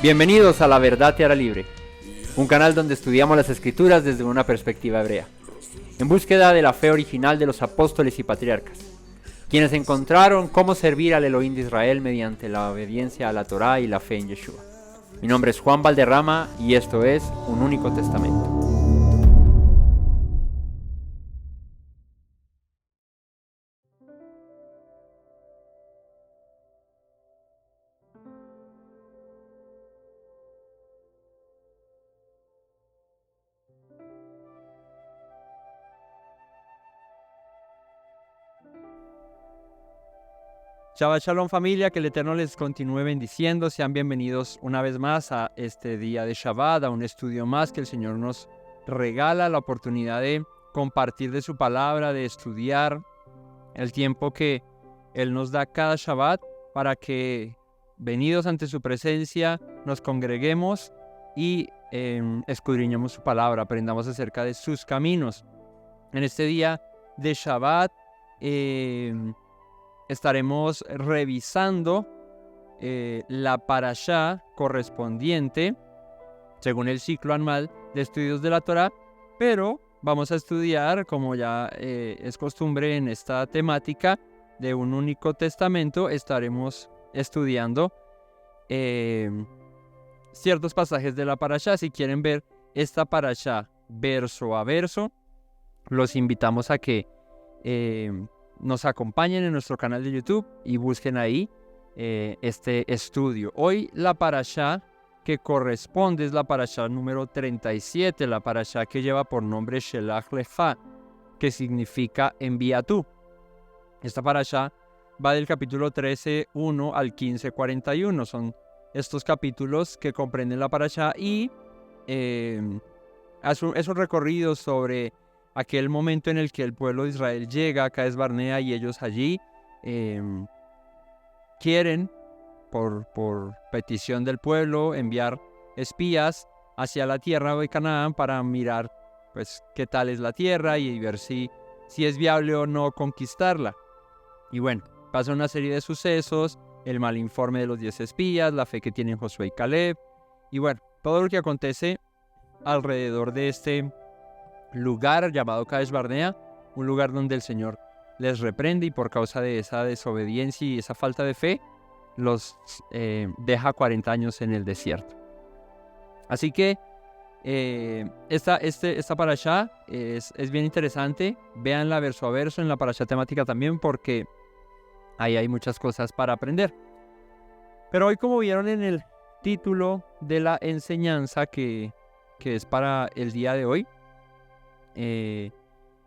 Bienvenidos a La Verdad Te Hará Libre, un canal donde estudiamos las Escrituras desde una perspectiva hebrea, en búsqueda de la fe original de los apóstoles y patriarcas, quienes encontraron cómo servir al Elohim de Israel mediante la obediencia a la Torá y la fe en Yeshua. Mi nombre es Juan Valderrama y esto es Un Único Testamento. Shabbat Shalom familia, que el Eterno les continúe bendiciendo. Sean bienvenidos una vez más a este día de Shabbat, a un estudio más que el Señor nos regala, la oportunidad de compartir de su palabra, de estudiar el tiempo que Él nos da cada Shabbat para que, venidos ante su presencia, nos congreguemos y escudriñemos su palabra, aprendamos acerca de sus caminos. En este día de Shabbat, estaremos revisando la parashá correspondiente según el ciclo anual de estudios de la Torá, pero vamos a estudiar, como ya es costumbre en esta temática de un único testamento, estaremos estudiando ciertos pasajes de la parashá. Si quieren ver esta parashá verso a verso, los invitamos a que nos acompañen en nuestro canal de YouTube y busquen ahí este estudio. Hoy la parashá que corresponde es la parashá número 37, la parashá que lleva por nombre Shelach Lecha, que significa envía tú. Esta parashá va del capítulo 13:1 al 15:41. Son estos capítulos que comprenden la parashá y es un recorrido sobre aquel momento en el que el pueblo de Israel llega a Cades Barnea y ellos allí quieren, por petición del pueblo, enviar espías hacia la tierra de Canaán para mirar pues qué tal es la tierra y ver si es viable o no conquistarla. Y bueno, pasa una serie de sucesos, el mal informe de los 10 espías, la fe que tienen Josué y Caleb, y bueno, todo lo que acontece alrededor de este lugar llamado Cades Barnea, un lugar donde el Señor les reprende y por causa de esa desobediencia y esa falta de fe los deja 40 años en el desierto. Así que esta parashá es bien interesante. Véanla verso a verso en la parashá temática también, porque ahí hay muchas cosas para aprender. Pero hoy, como vieron en el título de la enseñanza que es para el día de hoy,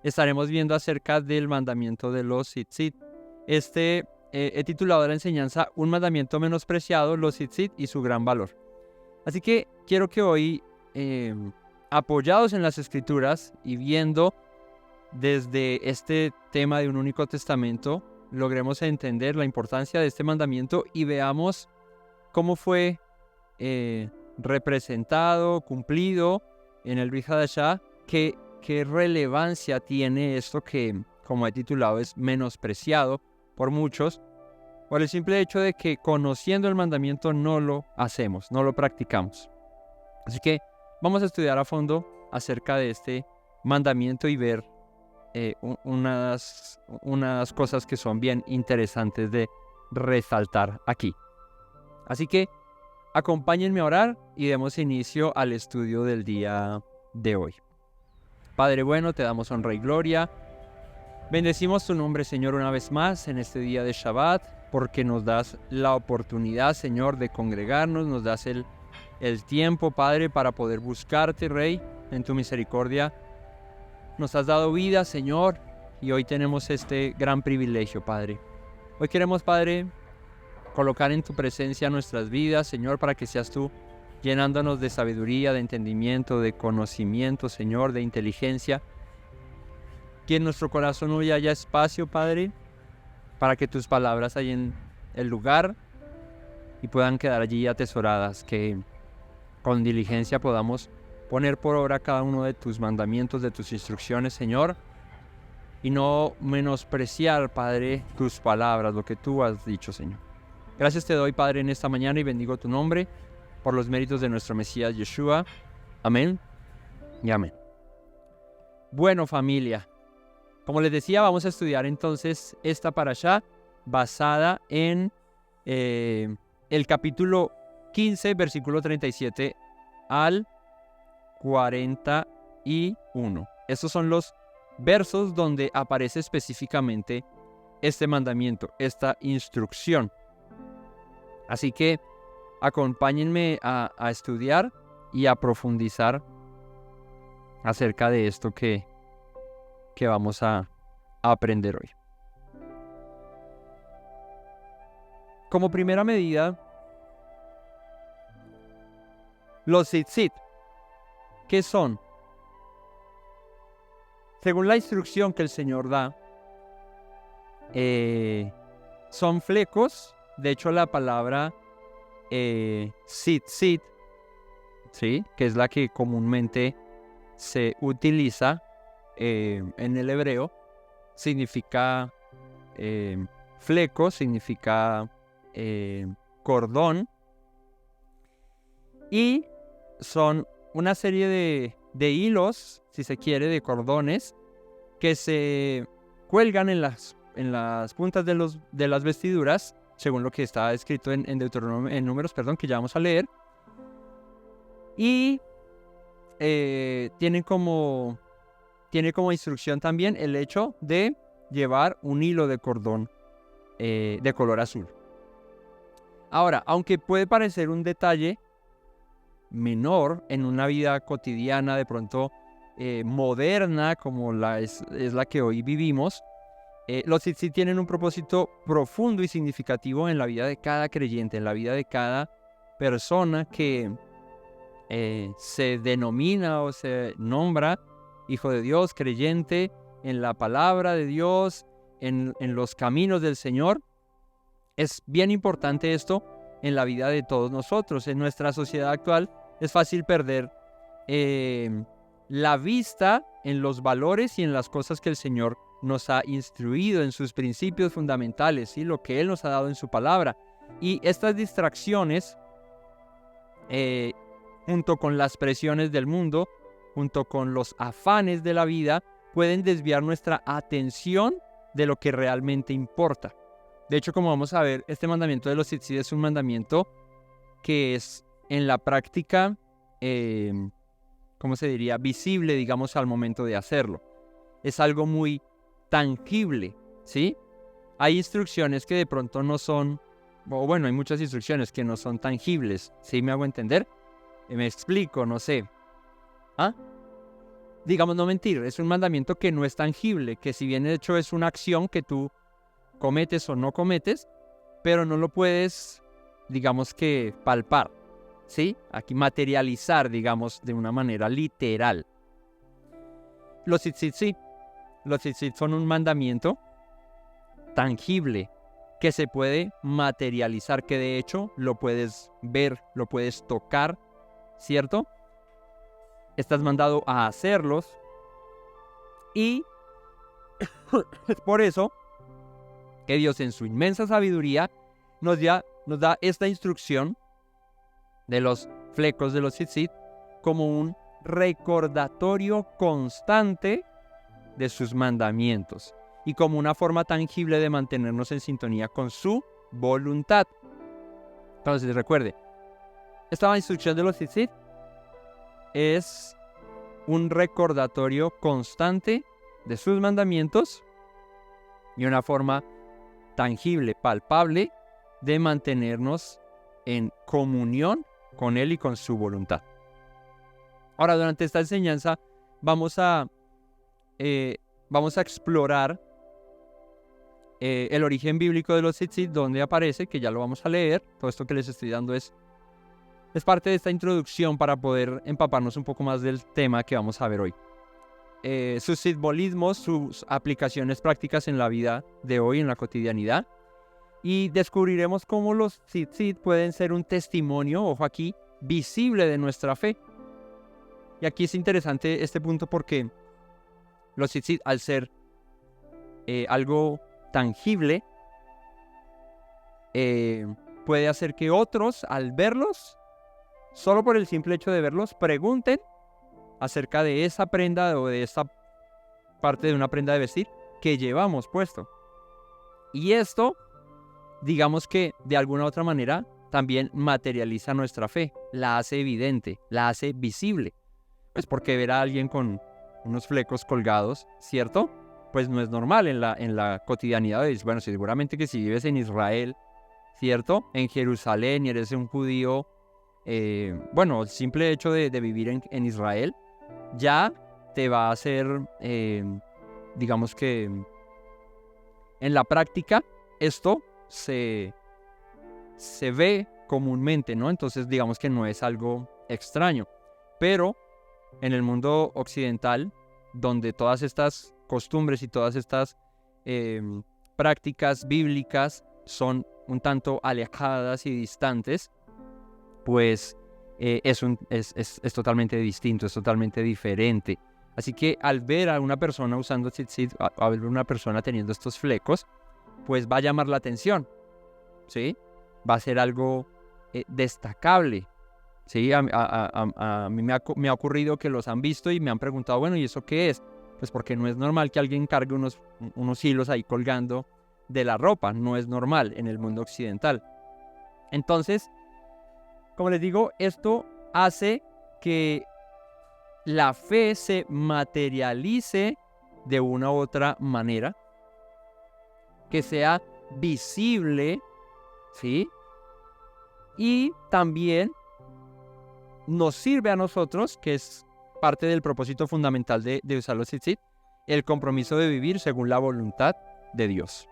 estaremos viendo acerca del mandamiento de los tzitzit. He titulado la enseñanza Un mandamiento menospreciado, los tzitzit y su gran valor. Así que quiero que hoy, apoyados en las Escrituras y viendo desde este tema de un único testamento, logremos entender la importancia de este mandamiento y veamos cómo fue representado, cumplido en el Brit Hadashah, qué relevancia tiene esto que, como he titulado, es menospreciado por muchos, por el simple hecho de que conociendo el mandamiento no lo hacemos, no lo practicamos. Así que vamos a estudiar a fondo acerca de este mandamiento y ver unas cosas que son bien interesantes de resaltar aquí. Así que acompáñenme a orar y demos inicio al estudio del día de hoy. Padre bueno, te damos honra y gloria. Bendecimos tu nombre, Señor, una vez más en este día de Shabbat, porque nos das la oportunidad, Señor, de congregarnos, nos das el tiempo, Padre, para poder buscarte, Rey, en tu misericordia. Nos has dado vida, Señor, y hoy tenemos este gran privilegio, Padre. Hoy queremos, Padre, colocar en tu presencia nuestras vidas, Señor, para que seas tú llenándonos de sabiduría, de entendimiento, de conocimiento, Señor, de inteligencia. Que en nuestro corazón hoy haya espacio, Padre, para que tus palabras hallen el lugar y puedan quedar allí atesoradas. Que con diligencia podamos poner por obra cada uno de tus mandamientos, de tus instrucciones, Señor, y no menospreciar, Padre, tus palabras, lo que tú has dicho, Señor. Gracias te doy, Padre, en esta mañana y bendigo tu nombre. por los méritos de nuestro Mesías Yeshua. Amén y amén. Bueno, familia, como les decía, vamos a estudiar entonces esta parashá basada en el capítulo 15, versículo 37 al 41. Estos son los versos donde aparece específicamente este mandamiento, esta instrucción. Así que acompáñenme a estudiar y a profundizar acerca de esto que vamos a aprender hoy. Como primera medida, los tzitzit, ¿qué son? Según la instrucción que el Señor da, son flecos. De hecho, la palabra tzitzit, ¿sí?, que es la que comúnmente se utiliza en el hebreo, significa fleco, significa cordón, y son una serie de hilos, si se quiere, de cordones que se cuelgan en las puntas de las vestiduras, según lo que está escrito en Deuteronomio, en Números, que ya vamos a leer. Y tiene como instrucción también el hecho de llevar un hilo de cordón de color azul. Ahora, aunque puede parecer un detalle menor en una vida cotidiana, de pronto moderna, como es la que hoy vivimos, los tzitzit tienen un propósito profundo y significativo en la vida de cada creyente, en la vida de cada persona que se denomina o se nombra hijo de Dios, creyente en la palabra de Dios, en los caminos del Señor. Es bien importante esto en la vida de todos nosotros. En nuestra sociedad actual es fácil perder la vista en los valores y en las cosas que el Señor nos ha instruido, en sus principios fundamentales, ¿sí?, lo que Él nos ha dado en su palabra. Y estas distracciones, junto con las presiones del mundo, junto con los afanes de la vida, pueden desviar nuestra atención de lo que realmente importa. De hecho, como vamos a ver, este mandamiento de los tzitzit es un mandamiento que es en la práctica, ¿cómo se diría?, visible, digamos, al momento de hacerlo. Es algo muy tangible, ¿sí? Hay instrucciones que de pronto no son, o bueno, hay muchas instrucciones que no son tangibles, ¿sí me hago entender? Me explico, no sé. Digamos, no mentir, es un mandamiento que no es tangible, que si bien de hecho es una acción que tú cometes o no cometes, pero no lo puedes, digamos, que palpar, ¿sí? Aquí materializar, digamos, de una manera literal. Los tzitzit sí. Los tzitzit son un mandamiento tangible que se puede materializar, que de hecho lo puedes ver, lo puedes tocar, ¿cierto? Estás mandado a hacerlos y es por eso que Dios, en su inmensa sabiduría, nos da esta instrucción de los flecos de los tzitzit como un recordatorio constante de sus mandamientos y como una forma tangible de mantenernos en sintonía con su voluntad. Entonces, recuerde, esta instrucción de los tzitzit es un recordatorio constante de sus mandamientos y una forma tangible, palpable, de mantenernos en comunión con Él y con su voluntad. Ahora, durante esta enseñanza vamos a explorar el origen bíblico de los tzitzit, donde aparece, que ya lo vamos a leer. Todo esto que les estoy dando es parte de esta introducción para poder empaparnos un poco más del tema que vamos a ver hoy. Sus simbolismos, sus aplicaciones prácticas en la vida de hoy, en la cotidianidad. Y descubriremos cómo los tzitzit pueden ser un testimonio, ojo aquí, visible de nuestra fe. Y aquí es interesante este punto porque los tzitzit, al ser algo tangible, puede hacer que otros, al verlos, solo por el simple hecho de verlos, pregunten acerca de esa prenda o de esta parte de una prenda de vestir que llevamos puesto. Y esto, digamos que de alguna u otra manera, también materializa nuestra fe, la hace evidente, la hace visible. Pues porque ver a alguien con unos flecos colgados, ¿cierto? Pues no es normal en la cotidianidad. Bueno, seguramente que si vives en Israel, ¿cierto? En Jerusalén y eres un judío, bueno, el simple hecho de vivir en Israel ya te va a hacer, digamos que en la práctica esto se ve comúnmente, ¿no? Entonces digamos que no es algo extraño. Pero en el mundo occidental, donde todas estas costumbres y todas estas prácticas bíblicas son un tanto alejadas y distantes, pues es totalmente distinto, es totalmente diferente. Así que al ver a una persona usando tzitzit, a ver a una persona teniendo estos flecos, pues va a llamar la atención, ¿sí? Va a ser algo destacable, ¿sí? A mí me ha ocurrido que los han visto y me han preguntado, bueno, ¿y eso qué es? Pues porque no es normal que alguien cargue unos hilos ahí colgando de la ropa, no es normal en el mundo occidental. Entonces, como les digo, esto hace que la fe se materialice de una u otra manera, que sea visible, ¿sí? Y también nos sirve a nosotros, que es parte del propósito fundamental de usar los tzitzit, el compromiso de vivir según la voluntad de Dios.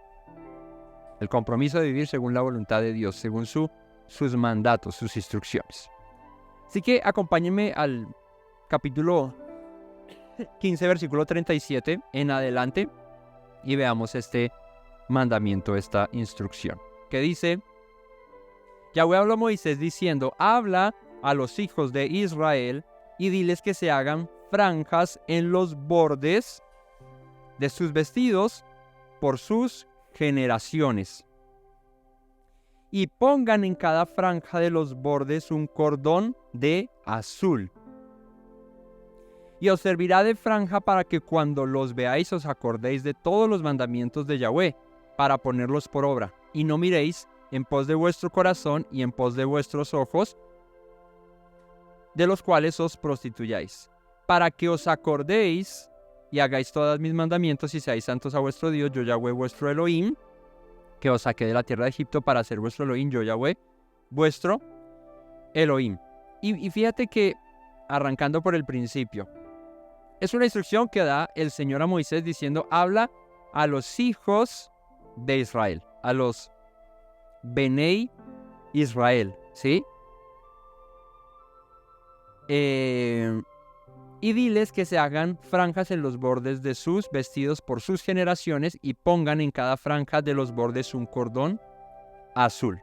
El compromiso de vivir según la voluntad de Dios, según sus mandatos, sus instrucciones. Así que acompáñenme al capítulo 15, versículo 37 en adelante y veamos este mandamiento, esta instrucción. Que dice: Yahweh habló a Moisés diciendo, habla a los hijos de Israel y diles que se hagan franjas en los bordes de sus vestidos por sus generaciones. Y pongan en cada franja de los bordes un cordón de azul. Y os servirá de franja para que cuando los veáis os acordéis de todos los mandamientos de Yahweh, para ponerlos por obra. Y no miréis en pos de vuestro corazón y en pos de vuestros ojos, de los cuales os prostituyáis, para que os acordéis y hagáis todos mis mandamientos y seáis santos a vuestro Dios, yo Yahweh vuestro Elohim, que os saqué de la tierra de Egipto para ser vuestro Elohim, yo Yahweh vuestro Elohim. Y fíjate que, arrancando por el principio, es una instrucción que da el Señor a Moisés diciendo, habla a los hijos de Israel, a los Benei Israel, ¿sí? Y diles que se hagan franjas en los bordes de sus vestidos por sus generaciones y pongan en cada franja de los bordes un cordón azul.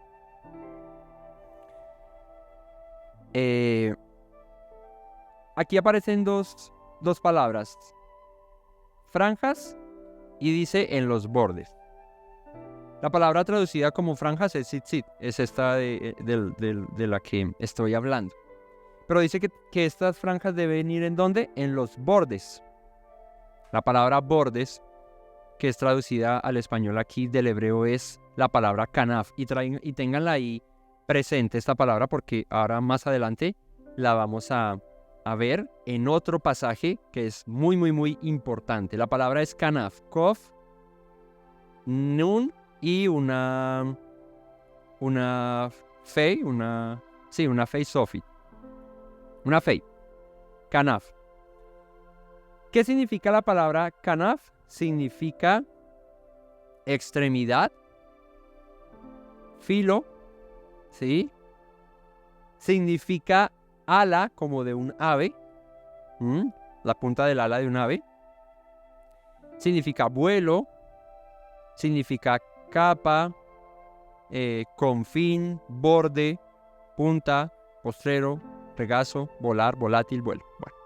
Aquí aparecen dos palabras, franjas y dice en los bordes. La palabra traducida como franjas es tzitzit, es esta de la que estoy hablando. Pero dice que estas franjas deben ir ¿en dónde? En los bordes. La palabra bordes, que es traducida al español aquí del hebreo, es la palabra kanaf. Y ténganla ahí presente esta palabra porque ahora más adelante la vamos a ver en otro pasaje que es muy, muy, muy importante. La palabra es kanaf, kof, nun y una fei, una fei sofi. Una fei, kanaf. ¿Qué significa la palabra kanaf? Significa extremidad, filo, ¿sí? Significa ala, como de un ave, la punta del ala de un ave. Significa vuelo, significa capa, confín, borde, punta, postrero, regazo, volar, volátil, vuelo. Bueno,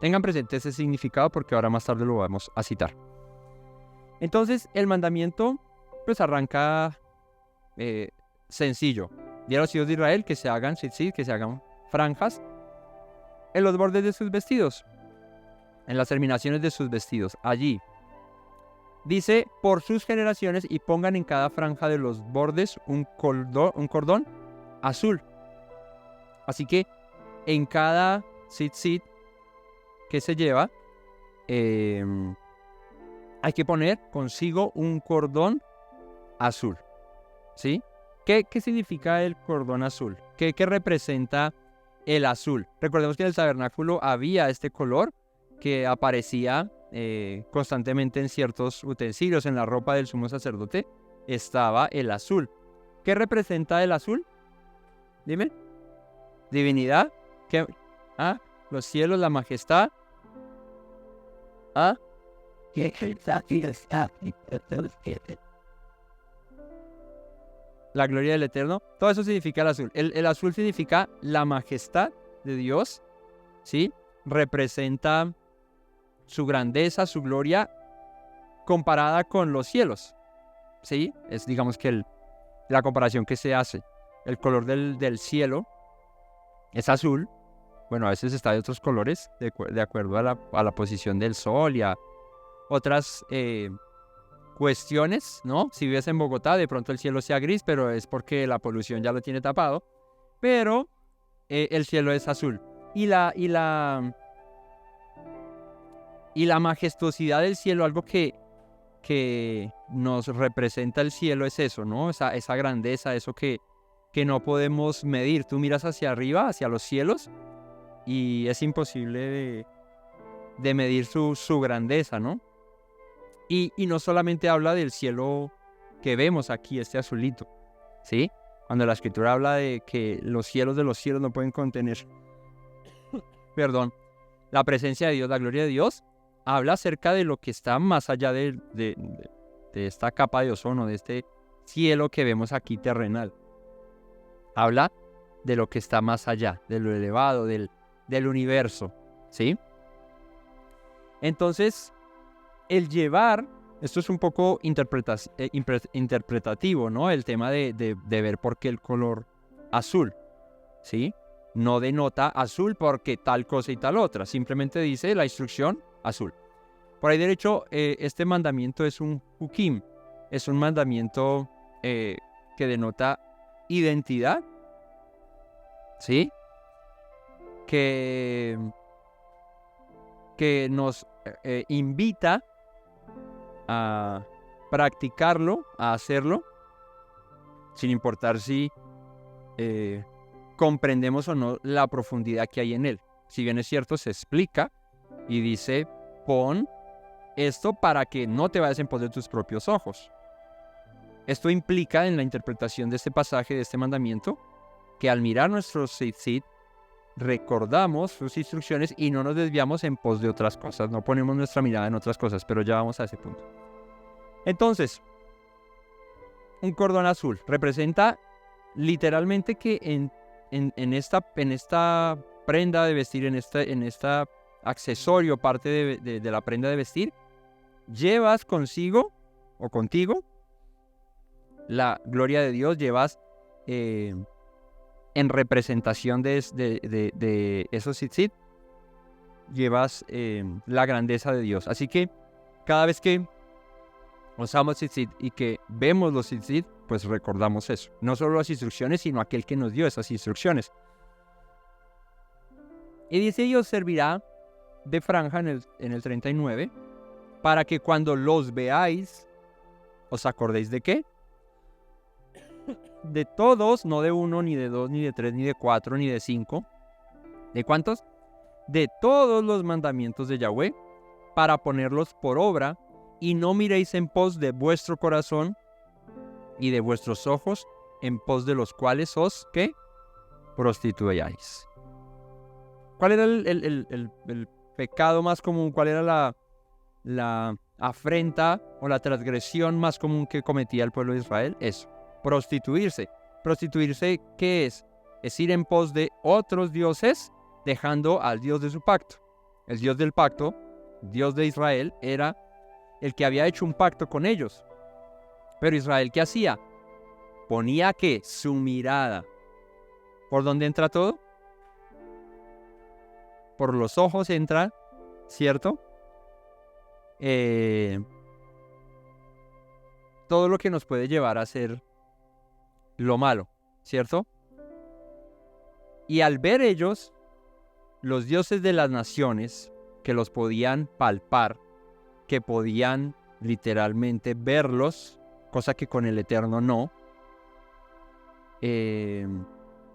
tengan presente ese significado porque ahora más tarde lo vamos a citar. Entonces, el mandamiento pues arranca sencillo. Di a los hijos de Israel que se hagan tzitzit, que se hagan franjas en los bordes de sus vestidos, en las terminaciones de sus vestidos. Allí dice, por sus generaciones, y pongan en cada franja de los bordes un cordón azul. Así que en cada tzitzit que se lleva, hay que poner consigo un cordón azul, ¿sí? ¿Qué significa el cordón azul? ¿Qué representa el azul? Recordemos que en el tabernáculo había este color que aparecía constantemente en ciertos utensilios. En la ropa del sumo sacerdote estaba el azul. ¿Qué representa el azul? Dime. Divinidad. ¿Qué? Los cielos, la majestad. La gloria del Eterno. Todo eso significa el azul. El azul significa la majestad de Dios, ¿sí? Representa su grandeza, su gloria, comparada con los cielos, ¿sí? Es, digamos, que la comparación que se hace. El color del cielo es azul. Bueno, a veces está de otros colores, de acuerdo a la posición del sol y a otras cuestiones, ¿no? Si vives en Bogotá, de pronto el cielo sea gris, pero es porque la polución ya lo tiene tapado. Pero el cielo es azul. Y la majestuosidad del cielo, algo que nos representa el cielo es eso, ¿no? Esa grandeza, eso que no podemos medir. Tú miras hacia arriba, hacia los cielos, y es imposible de medir su grandeza, ¿no? Y no solamente habla del cielo que vemos aquí, este azulito, ¿sí? Cuando la Escritura habla de que los cielos de los cielos no pueden contener, perdón, la presencia de Dios, la gloria de Dios, habla acerca de lo que está más allá de esta capa de ozono, de este cielo que vemos aquí terrenal. Habla de lo que está más allá, de lo elevado, del universo, ¿sí? Entonces, el llevar, esto es un poco interpretativo, ¿no? El tema de ver por qué el color azul, ¿sí? No denota azul porque tal cosa y tal otra, simplemente dice la instrucción azul. Por ahí derecho, este mandamiento es un hukim, es un mandamiento que denota identidad, ¿sí? Que nos invita a practicarlo, a hacerlo, sin importar si comprendemos o no la profundidad que hay en él. Si bien es cierto, se explica y dice, pon esto para que no te vayas en pos de tus propios ojos. Esto implica en la interpretación de este pasaje, de este mandamiento, que al mirar nuestros tzitzit, recordamos sus instrucciones y no nos desviamos en pos de otras cosas, no ponemos nuestra mirada en otras cosas, pero ya vamos a ese punto. Entonces, un cordón azul representa literalmente que en esta prenda de vestir, en esta accesorio, parte de la prenda de vestir, llevas consigo o contigo la gloria de Dios, llevas en representación de esos tzitzit, llevas la grandeza de Dios. Así que cada vez que usamos tzitzit y que vemos los tzitzit, pues recordamos eso. No solo las instrucciones, sino aquel que nos dio esas instrucciones. Y dice, y os servirá de franja en el 39, para que cuando los veáis, os acordéis de qué. De todos, no de uno, ni de dos, ni de tres, ni de cuatro, ni de cinco. ¿De cuántos? De todos los mandamientos de Yahweh, para ponerlos por obra, y no miréis en pos de vuestro corazón y de vuestros ojos, en pos de los cuales os, ¿qué? Prostituyáis. ¿Cuál era el pecado más común? ¿Cuál era la afrenta o la transgresión más común que cometía el pueblo de Israel? Eso, prostituirse. ¿Prostituirse qué es? Es ir en pos de otros dioses, dejando al Dios de su pacto. El Dios del pacto, Dios de Israel, era el que había hecho un pacto con ellos. Pero Israel, ¿qué hacía? Ponía, ¿qué? Su mirada. ¿Por dónde entra todo? por los ojos entra, ¿cierto? Todo lo que nos puede llevar a hacer lo malo, ¿cierto? Y al ver ellos, los dioses de las naciones, que los podían palpar, que podían literalmente verlos, cosa que con el Eterno no,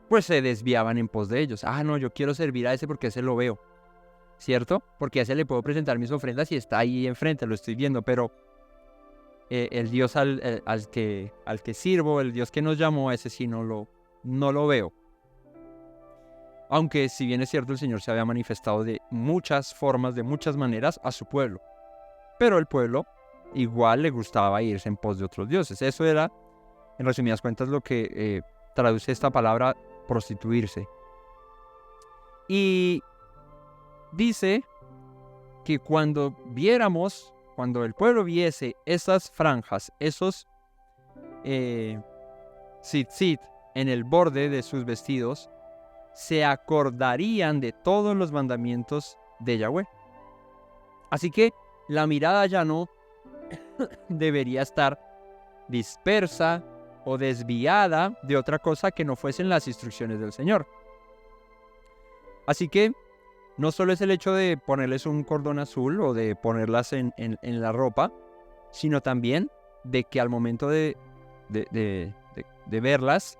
pues se desviaban en pos de ellos. Ah, no, yo quiero servir a ese porque ese lo veo, ¿cierto? Porque a ese le puedo presentar mis ofrendas y está ahí enfrente, lo estoy viendo, pero el Dios al que sirvo, el Dios que nos llamó, a ese sí no lo veo. Aunque si bien es cierto, el Señor se había manifestado de muchas formas, de muchas maneras a su pueblo. Pero el pueblo igual le gustaba irse en pos de otros dioses. Eso era, en resumidas cuentas, lo que traduce esta palabra prostituirse. Y dice que cuando el pueblo viese esas franjas, esos tzitzit en el borde de sus vestidos, se acordarían de todos los mandamientos de Yahweh. Así que la mirada ya no debería estar dispersa o desviada de otra cosa que no fuesen las instrucciones del Señor. Así que no solo es el hecho de ponerles un cordón azul o de ponerlas en la ropa, sino también de que al momento de verlas,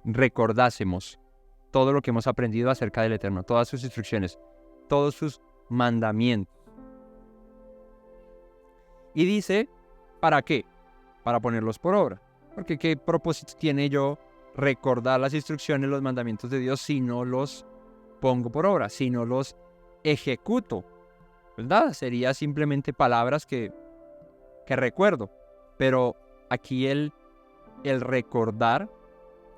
recordásemos todo lo que hemos aprendido acerca del Eterno, todas sus instrucciones, todos sus mandamientos. Y dice, ¿para qué? Para ponerlos por obra. Porque ¿qué propósito tiene yo recordar las instrucciones, los mandamientos de Dios si no los pongo por obra, si no los ejecuto? ¿Verdad? Sería simplemente palabras que recuerdo. Pero aquí el recordar,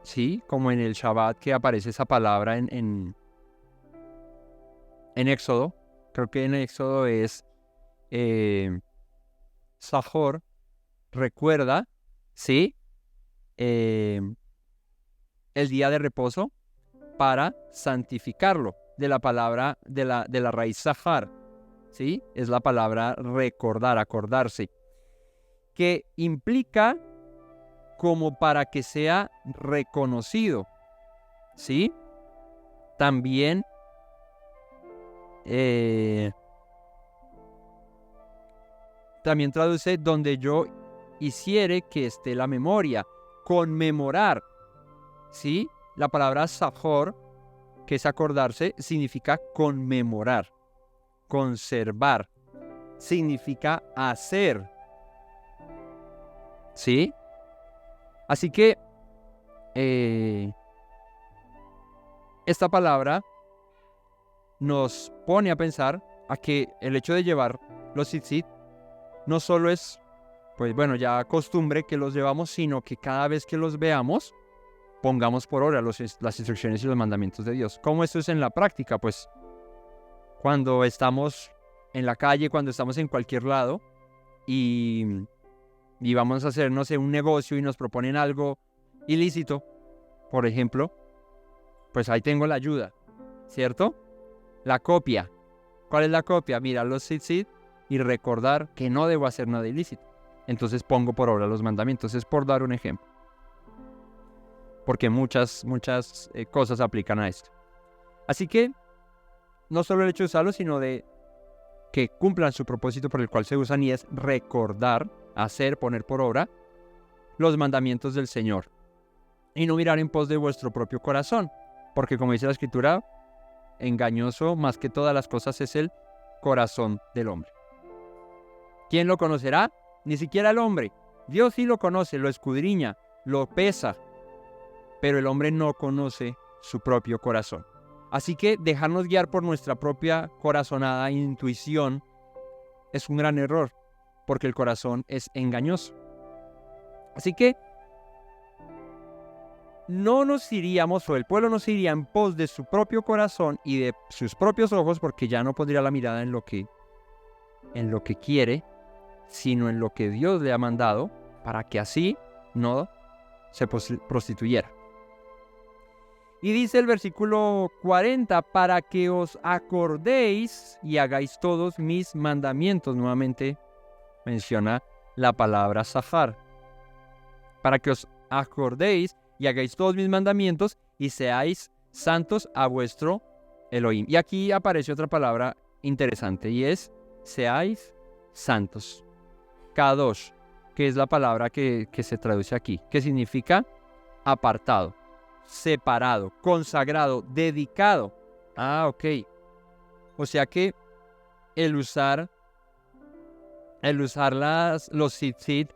¿sí? Como en el Shabbat que aparece esa palabra en Éxodo. Creo que en Éxodo es Zahor, recuerda, ¿sí? El día de reposo para santificarlo. De la palabra, de la raíz Zahar, ¿sí? Es la palabra recordar, acordarse. Que implica como para que sea reconocido, ¿sí? También traduce donde yo hiciere que esté la memoria, conmemorar, ¿sí? La palabra Zahor, que es acordarse, significa conmemorar, conservar, significa hacer, ¿sí? Así que esta palabra nos pone a pensar a que el hecho de llevar los tzitzit no solo es, pues bueno, ya costumbre que los llevamos, sino que cada vez que los veamos, pongamos por obra las instrucciones y los mandamientos de Dios. ¿Cómo esto es en la práctica? Pues cuando estamos en la calle, cuando estamos en cualquier lado y vamos a hacer, no sé, un negocio y nos proponen algo ilícito, por ejemplo, pues ahí tengo la ayuda, ¿cierto? La copia. ¿Cuál es la copia? Mirar los tzitzit y recordar que no debo hacer nada ilícito. Entonces pongo por obra los mandamientos. Es por dar un ejemplo. Porque muchas cosas aplican a esto. Así que no solo el hecho de usarlos, sino de que cumplan su propósito por el cual se usan, y es recordar, hacer, poner por obra los mandamientos del Señor. Y no mirar en pos de vuestro propio corazón. Porque como dice la Escritura, engañoso más que todas las cosas es el corazón del hombre. ¿Quién lo conocerá? Ni siquiera el hombre. Dios sí lo conoce, lo escudriña, lo pesa, pero el hombre no conoce su propio corazón. Así que dejarnos guiar por nuestra propia corazonada intuición es un gran error, porque el corazón es engañoso. Así que no nos iríamos, o el pueblo no se iría en pos de su propio corazón y de sus propios ojos, porque ya no pondría la mirada en lo que quiere, sino en lo que Dios le ha mandado, para que así no se prostituyera. Y dice el versículo 40, para que os acordéis y hagáis todos mis mandamientos. Nuevamente menciona la palabra Zahar. Para que os acordéis y hagáis todos mis mandamientos y seáis santos a vuestro Elohim. Y aquí aparece otra palabra interesante y es seáis santos. Kadosh, que es la palabra que se traduce aquí, que significa apartado, separado, consagrado, dedicado. Ok. O sea que el usar los tzitzit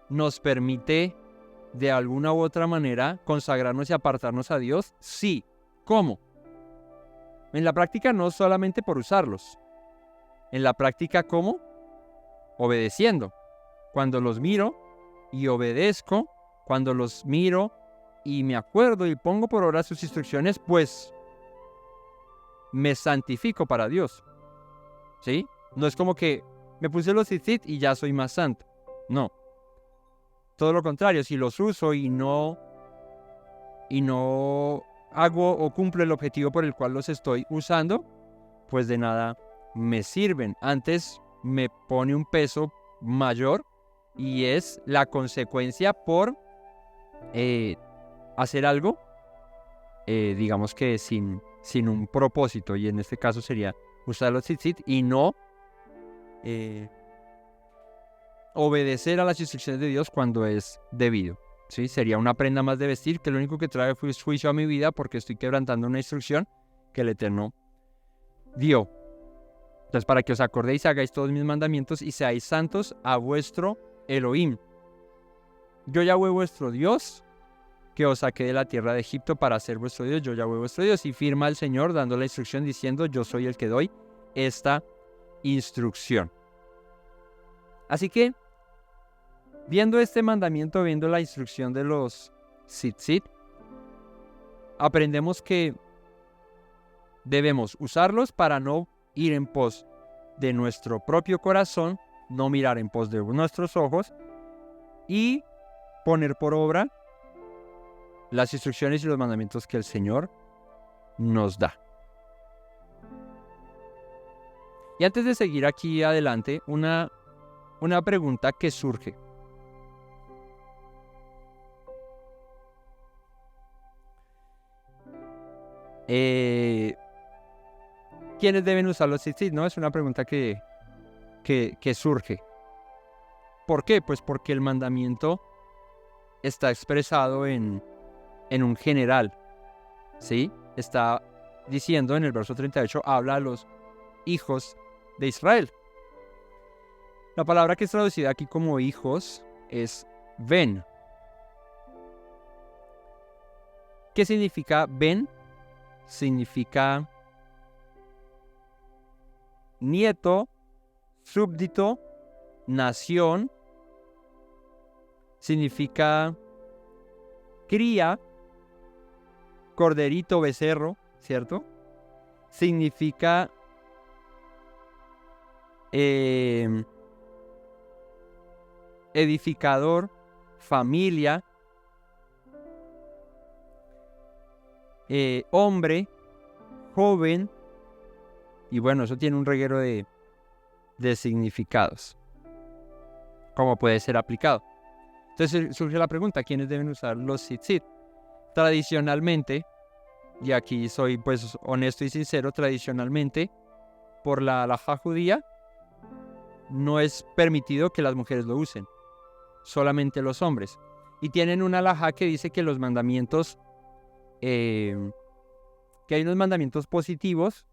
nos permite de alguna u otra manera consagrarnos y apartarnos a Dios. Sí. ¿Cómo? En la práctica no solamente por usarlos. En la práctica, ¿cómo? Obedeciendo. Cuando los miro y obedezco, cuando los miro y me acuerdo y pongo por obra sus instrucciones, pues me santifico para Dios. ¿Sí? No es como que me puse los tzitzit y ya soy más santo. No. Todo lo contrario, si los uso y no hago o cumplo el objetivo por el cual los estoy usando, pues de nada me sirven. Antes me pone un peso mayor y es la consecuencia por hacer algo, digamos que sin un propósito, y en este caso sería usar los tzitzit y no obedecer a las instrucciones de Dios cuando es debido. ¿Sí? Sería una prenda más de vestir que lo único que trae juicio a mi vida porque estoy quebrantando una instrucción que el Eterno dio. Entonces, para que os acordéis, hagáis todos mis mandamientos y seáis santos a vuestro Elohim. Yo Yahweh vuestro Dios, que os saqué de la tierra de Egipto para ser vuestro Dios, yo Yahweh vuestro Dios. Y firma el Señor dando la instrucción diciendo, yo soy el que doy esta instrucción. Así que, viendo este mandamiento, viendo la instrucción de los tzitzit, aprendemos que debemos usarlos para no ir en pos de nuestro propio corazón, no mirar en pos de nuestros ojos y poner por obra las instrucciones y los mandamientos que el Señor nos da. Y antes de seguir aquí adelante, una pregunta que surge. ¿Quiénes deben usar los tzitzit? ¿No? Es una pregunta que surge. ¿Por qué? Pues porque el mandamiento está expresado en un general. ¿Sí? Está diciendo en el verso 38, habla a los hijos de Israel. La palabra que es traducida aquí como hijos es ben. ¿Qué significa ben? Significa nieto, súbdito, nación. Significa cría, corderito, becerro, ¿cierto? Significa edificador, familia, hombre, joven, y bueno, eso tiene un reguero de significados, cómo puede ser aplicado. Entonces surge la pregunta, ¿quiénes deben usar los tzitzit? Tradicionalmente, y aquí soy pues honesto y sincero, tradicionalmente, por la halajá judía, no es permitido que las mujeres lo usen, solamente los hombres. Y tienen una halajá que dice que los mandamientos, que hay unos mandamientos positivos,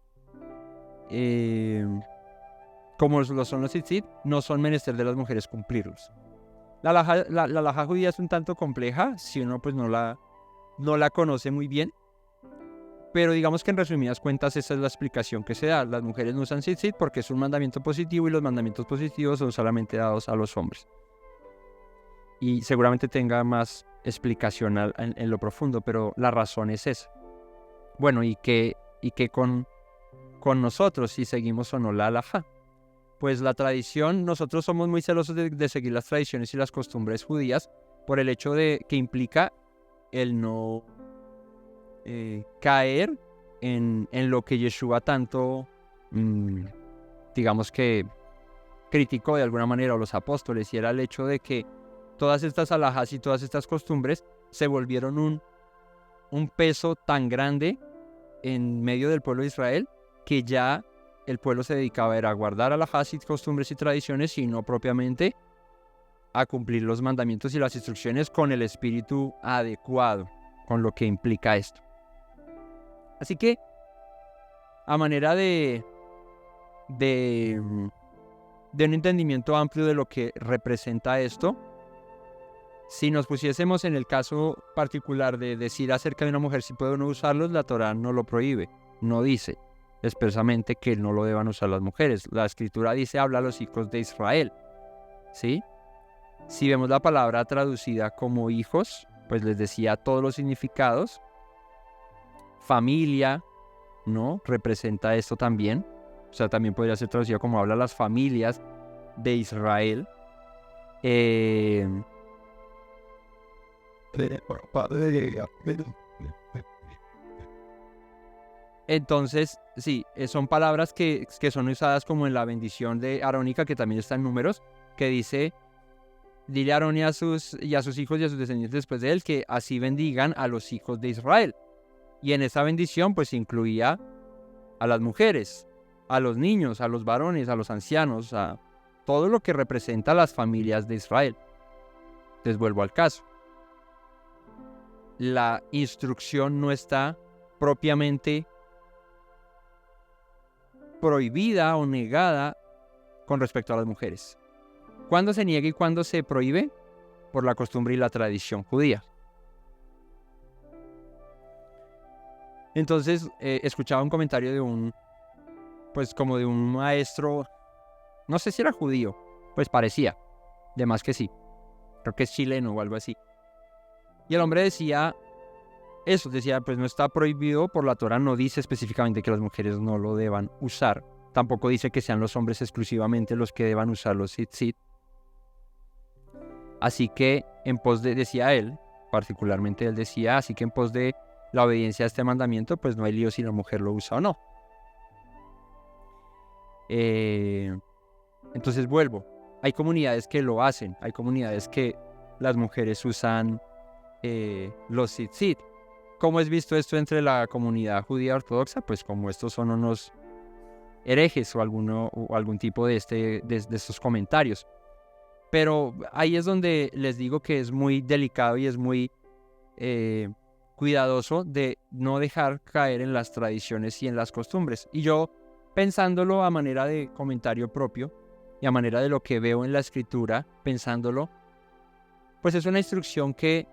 como lo son los tzitzit, no son menester de las mujeres cumplirlos. La halajá judía es un tanto compleja, si uno pues no la conoce muy bien, pero digamos que en resumidas cuentas esa es la explicación que se da. Las mujeres no usan tzitzit porque es un mandamiento positivo y los mandamientos positivos son solamente dados a los hombres. Y seguramente tenga más explicación en lo profundo, pero la razón es esa. Bueno, ¿y qué con nosotros si seguimos o no la halajá? Pues la tradición, nosotros somos muy celosos de seguir las tradiciones y las costumbres judías por el hecho de que implica el no caer en lo que Yeshua tanto, digamos que criticó de alguna manera, o los apóstoles, y era el hecho de que todas estas alhajas y todas estas costumbres se volvieron un peso tan grande en medio del pueblo de Israel que ya el pueblo se dedicaba a guardar alhajas y costumbres y tradiciones y no propiamente a cumplir los mandamientos y las instrucciones con el espíritu adecuado, con lo que implica esto. Así que, a manera de un entendimiento amplio de lo que representa esto, si nos pusiésemos en el caso particular de decir acerca de una mujer si puede o no usarlos, la Torá no lo prohíbe, no dice expresamente que no lo deban usar las mujeres. La Escritura dice, habla a los hijos de Israel, ¿sí? Si vemos la palabra traducida como hijos, pues les decía todos los significados. Familia, ¿no? Representa esto también. O sea, también podría ser traducido como habla a las familias de Israel. Entonces, sí, son palabras que son usadas como en la bendición de arónica, que también está en Números, que dice, dile a Aarón y a sus hijos y a sus descendientes después de él, que así bendigan a los hijos de Israel. Y en esa bendición, pues incluía a las mujeres, a los niños, a los varones, a los ancianos, a todo lo que representa a las familias de Israel. Les vuelvo al caso. La instrucción no está propiamente prohibida o negada con respecto a las mujeres. ¿Cuándo se niega y cuándo se prohíbe? Por la costumbre y la tradición judía. Entonces, escuchaba un comentario de un maestro, no sé si era judío, pues parecía, de más que sí, creo que es chileno o algo así. Y el hombre decía, pues no está prohibido por la Torá, no dice específicamente que las mujeres no lo deban usar, tampoco dice que sean los hombres exclusivamente los que deban usar los tzitzit. Así que en pos de, decía él, particularmente él decía, así que en pos de la obediencia a este mandamiento, pues no hay lío si la mujer lo usa o no. Entonces vuelvo, hay comunidades que lo hacen, hay comunidades que las mujeres usan los tzitzit. ¿Cómo es visto esto entre la comunidad judía ortodoxa? Pues como estos son unos herejes o algún tipo de estos comentarios. Pero ahí es donde les digo que es muy delicado y es muy cuidadoso de no dejar caer en las tradiciones y en las costumbres. Y yo, pensándolo a manera de comentario propio y a manera de lo que veo en la Escritura, pensándolo, pues es una instrucción que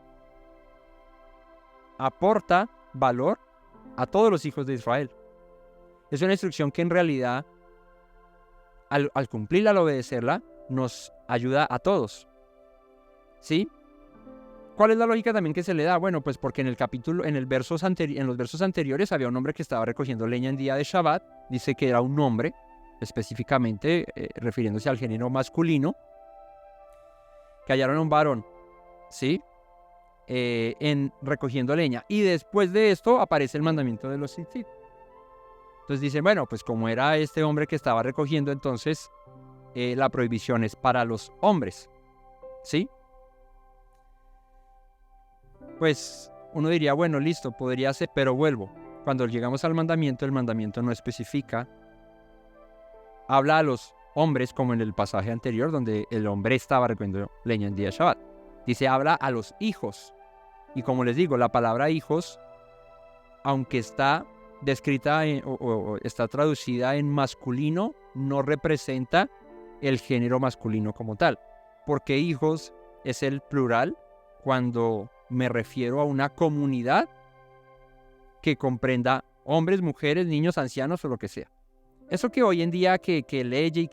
aporta valor a todos los hijos de Israel. Es una instrucción que en realidad, al cumplirla, al obedecerla, nos ayuda a todos. ¿Sí? ¿Cuál es la lógica también que se le da? Bueno, pues porque en los versos anteriores había un hombre que estaba recogiendo leña en día de Shabbat. Dice que era un hombre, específicamente refiriéndose al género masculino, que hallaron a un varón, ¿sí? En recogiendo leña. Y después de esto aparece el mandamiento de los tzitzit. Entonces dicen, bueno, pues como era este hombre que estaba recogiendo, entonces la prohibición es para los hombres, ¿sí? Pues uno diría, bueno, listo, podría ser, pero vuelvo. Cuando llegamos al mandamiento, el mandamiento no especifica. Habla a los hombres, como en el pasaje anterior, donde el hombre estaba recogiendo leña en día de Shabbat. Dice, habla a los hijos. Y como les digo, la palabra hijos, aunque está descrita o está traducida en masculino, no representa el género masculino como tal. Porque hijos es el plural cuando me refiero a una comunidad que comprenda hombres, mujeres, niños, ancianos o lo que sea. Eso que hoy en día que leye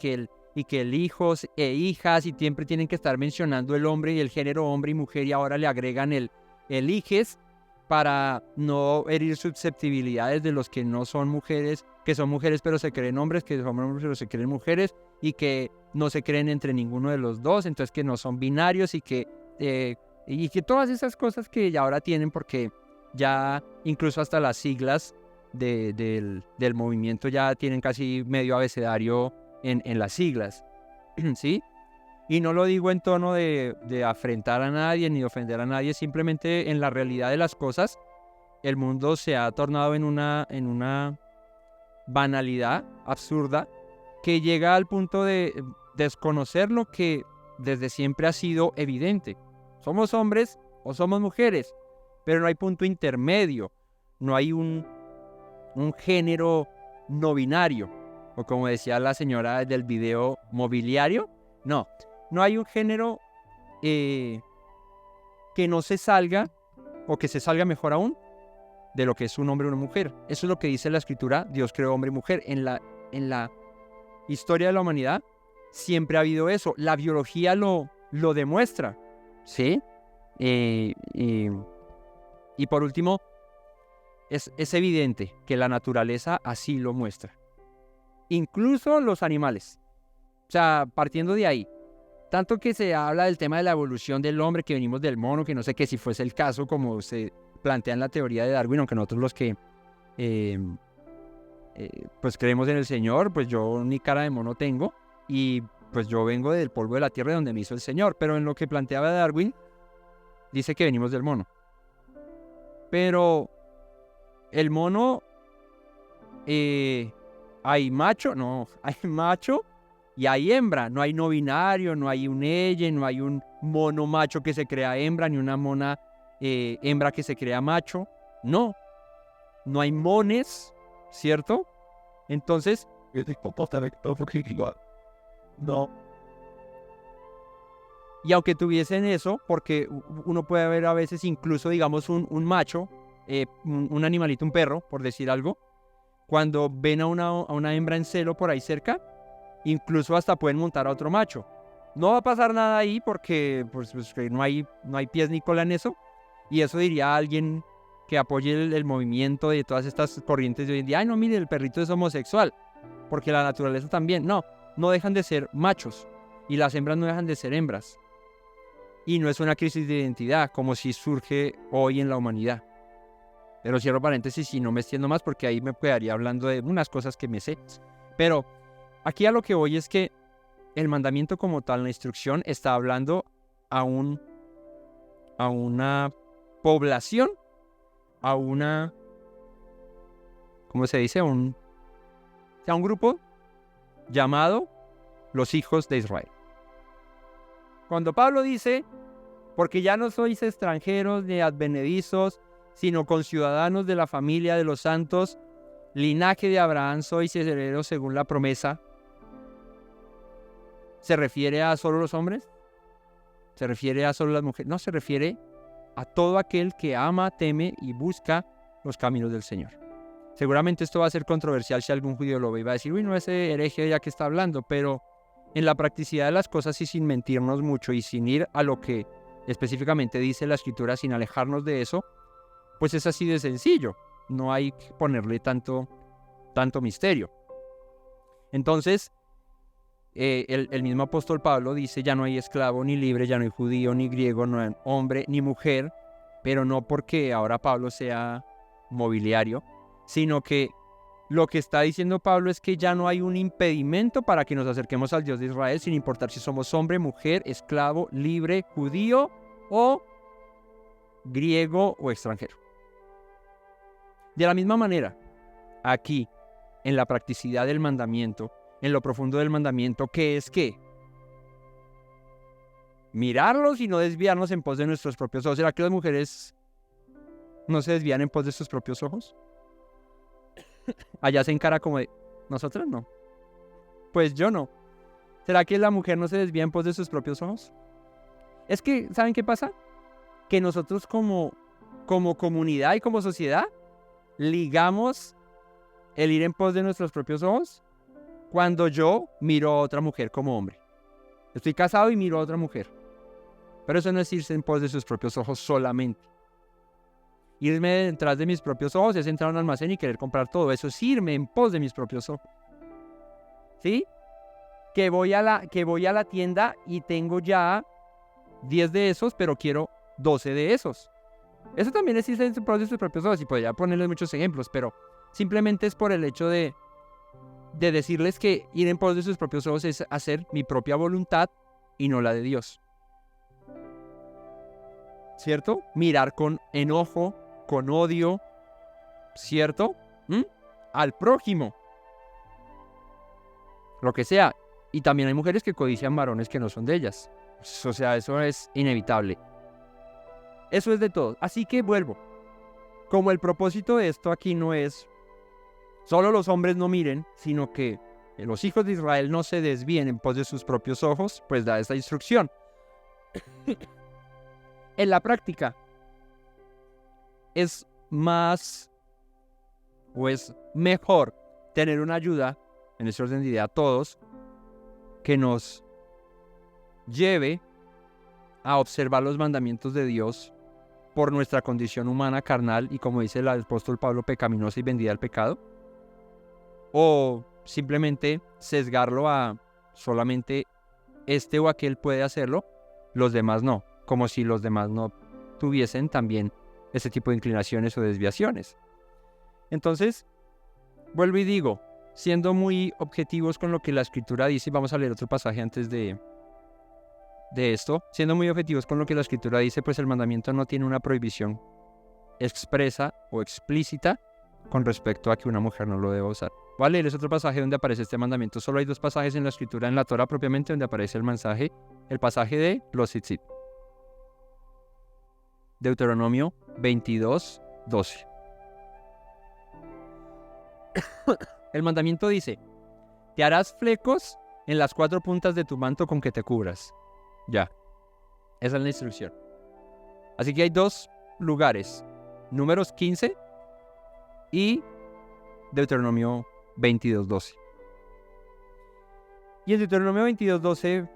y que el hijos e hijas y siempre tienen que estar mencionando el hombre y el género hombre y mujer y ahora le agregan el hijes para no herir susceptibilidades de los que no son mujeres, que son mujeres pero se creen hombres, que son hombres pero se creen mujeres y que no se creen entre ninguno de los dos, entonces que no son binarios y que todas esas cosas que ya ahora tienen porque Ya incluso hasta las siglas del movimiento ya tienen casi medio abecedario en las siglas, ¿sí? Y no lo digo en tono de afrentar a nadie ni de ofender a nadie, simplemente en la realidad de las cosas, el mundo se ha tornado en una banalidad absurda que llega al punto de desconocer lo que desde siempre ha sido evidente. Somos hombres o somos mujeres, pero no hay punto intermedio, no hay un género no binario, o como decía la señora del video, mobiliario. No hay un género que no se salga, o que se salga mejor aún, de lo que es un hombre o una mujer. Eso es lo que dice la Escritura. Dios creó hombre y mujer. En la historia de la humanidad siempre ha habido eso. La biología lo demuestra, ¿sí? Y por último, es evidente que la naturaleza así lo muestra. Incluso los animales. O sea, partiendo de ahí, tanto que se habla del tema de la evolución del hombre, que venimos del mono, que no sé qué, si fuese el caso, como se plantea en la teoría de Darwin, aunque nosotros los que pues creemos en el Señor, pues yo ni cara de mono tengo, y pues yo vengo del polvo de la tierra de donde me hizo el Señor, pero en lo que planteaba Darwin, dice que venimos del mono. Pero el mono, hay macho, no, hay macho y hay hembra, no hay no binario, no hay un ella, no hay un mono macho que se crea hembra, ni una mona hembra que se crea macho, no hay mones, ¿cierto? Entonces, no. Y aunque tuviesen eso, porque uno puede ver a veces incluso, digamos, un macho, un animalito, un perro, por decir algo, cuando ven a una hembra en celo por ahí cerca, incluso hasta pueden montar a otro macho. No va a pasar nada ahí porque pues, no hay pies ni cola en eso. Y eso diría alguien que apoye el movimiento de todas estas corrientes de hoy en día. Ay, no, mire, el perrito es homosexual. Porque la naturaleza también. No dejan de ser machos. Y las hembras no dejan de ser hembras. Y no es una crisis de identidad como si surge hoy en la humanidad. Pero cierro paréntesis y no me extiendo más porque ahí me quedaría hablando de unas cosas que me sé. Pero aquí a lo que voy es que el mandamiento como tal, la instrucción, está hablando a una población, a una, ¿cómo se dice? A un grupo llamado los hijos de Israel. Cuando Pablo dice, porque ya no sois extranjeros ni advenedizos, sino conciudadanos de la familia de los santos, linaje de Abraham sois herederos según la promesa, ¿se refiere a solo los hombres? ¿Se refiere a solo las mujeres? No, se refiere a todo aquel que ama, teme y busca los caminos del Señor. Seguramente esto va a ser controversial si algún judío lo ve y va a decir, uy, no, ese hereje ya que está hablando, pero en la practicidad de las cosas y sin mentirnos mucho y sin ir a lo que específicamente dice la Escritura, sin alejarnos de eso, pues es así de sencillo. No hay que ponerle tanto misterio. Entonces, el mismo apóstol Pablo dice, ya no hay esclavo ni libre, ya no hay judío ni griego, no hay hombre ni mujer, pero no porque ahora Pablo sea mobiliario, sino que lo que está diciendo Pablo es que ya no hay un impedimento para que nos acerquemos al Dios de Israel, sin importar si somos hombre, mujer, esclavo, libre, judío o griego o extranjero. De la misma manera, aquí, en la practicidad del mandamiento, en lo profundo del mandamiento, ¿qué es qué? Mirarlos y no desviarnos en pos de nuestros propios ojos. ¿Será que las mujeres no se desvían en pos de sus propios ojos? Allá se encara como de, nosotros no. Pues yo no. ¿Será que la mujer no se desvía en pos de sus propios ojos? Es que, ¿saben qué pasa? Que nosotros como comunidad y como sociedad ligamos el ir en pos de nuestros propios ojos cuando yo miro a otra mujer como hombre. Estoy casado y miro a otra mujer. Pero eso no es irse en pos de sus propios ojos solamente. Irme detrás de mis propios ojos es entrar a un almacén y querer comprar todo. Eso es irme en pos de mis propios ojos. ¿Sí? Que voy a la tienda y tengo ya 10 de esos, pero quiero 12 de esos. Eso también existe en sus propios ojos y podría ponerles muchos ejemplos, pero simplemente es por el hecho de decirles que ir en pos de sus propios ojos es hacer mi propia voluntad y no la de Dios. ¿Cierto? Mirar con enojo, con odio, ¿cierto? Al prójimo. Lo que sea. Y también hay mujeres que codician varones que no son de ellas. O sea, eso es inevitable. Eso es de todo. Así que vuelvo. Como el propósito de esto aquí no es solo los hombres no miren, sino que los hijos de Israel no se desvíen en pos de sus propios ojos, pues da esta instrucción. En la práctica, es más o es mejor tener una ayuda, en ese orden de idea, a todos, que nos lleve a observar los mandamientos de Dios por nuestra condición humana, carnal, y como dice el apóstol Pablo, pecaminosa y vendida al pecado, o simplemente sesgarlo a solamente este o aquel puede hacerlo, los demás no, como si los demás no tuviesen también ese tipo de inclinaciones o desviaciones. Entonces, vuelvo y digo, siendo muy objetivos con lo que la Escritura dice, vamos a leer otro pasaje antes de esto, siendo muy objetivos con lo que la Escritura dice, pues el mandamiento no tiene una prohibición expresa o explícita con respecto a que una mujer no lo deba usar. Voy a leerles otro pasaje donde aparece este mandamiento. Solo hay 2 pasajes en la Escritura, en la Torah propiamente, donde aparece el pasaje de los tzitzit. Deuteronomio 22:12. El mandamiento dice: te harás flecos en las 4 puntas de tu manto con que te cubras. Ya, esa es la instrucción. Así que hay 2 lugares, Números 15 y Deuteronomio 22:12. Y en Deuteronomio 22:12,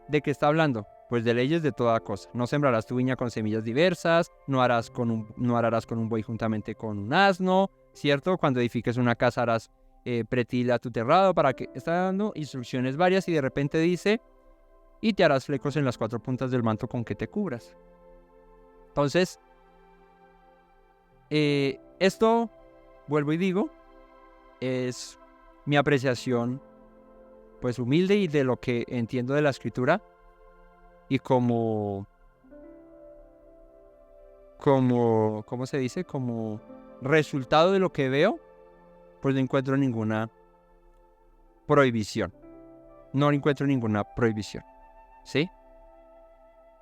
¿de qué está hablando? Pues de leyes de toda cosa. No sembrarás tu viña con semillas diversas, no ararás con un buey juntamente con un asno, ¿cierto? Cuando edifiques una casa harás pretil a tu terrado, para que está dando instrucciones varias y de repente dice: y te harás flecos en las 4 puntas del manto con que te cubras. Entonces, esto, vuelvo y digo, es mi apreciación pues humilde y de lo que entiendo de la Escritura, y como ¿cómo se dice? Como resultado de lo que veo, pues no encuentro ninguna prohibición. No encuentro ninguna prohibición. ¿Sí?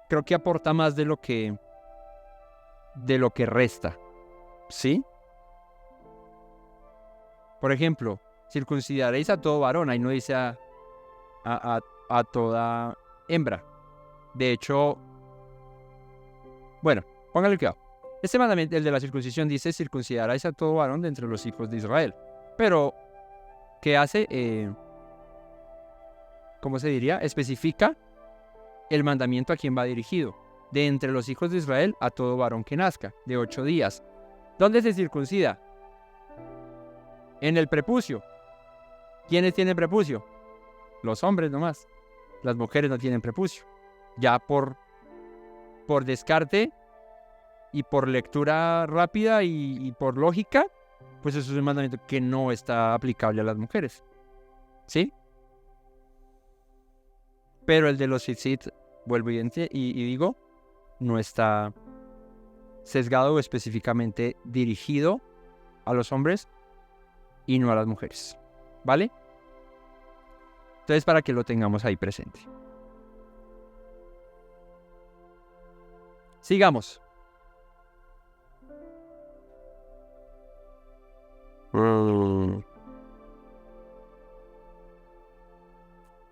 Creo que aporta más de lo que resta. ¿Sí? Por ejemplo, circuncidaréis a todo varón. Ahí no dice a toda hembra. De hecho, bueno, póngale cuidado. Este mandamiento, el de la circuncisión, dice: circuncidaréis a todo varón de entre los hijos de Israel. Pero, ¿qué hace? ¿Cómo se diría? Especifica el mandamiento a quién va dirigido. De entre los hijos de Israel a todo varón que nazca, de 8 días. ¿Dónde se circuncida? En el prepucio. ¿Quiénes tienen prepucio? Los hombres nomás. Las mujeres no tienen prepucio. Ya por descarte y por lectura rápida y por lógica, pues eso es un mandamiento que no está aplicable a las mujeres. ¿Sí? Pero el de los tzitzit, vuelvo y digo, no está sesgado o específicamente dirigido a los hombres y no a las mujeres. ¿Vale? Entonces, para que lo tengamos ahí presente. Sigamos.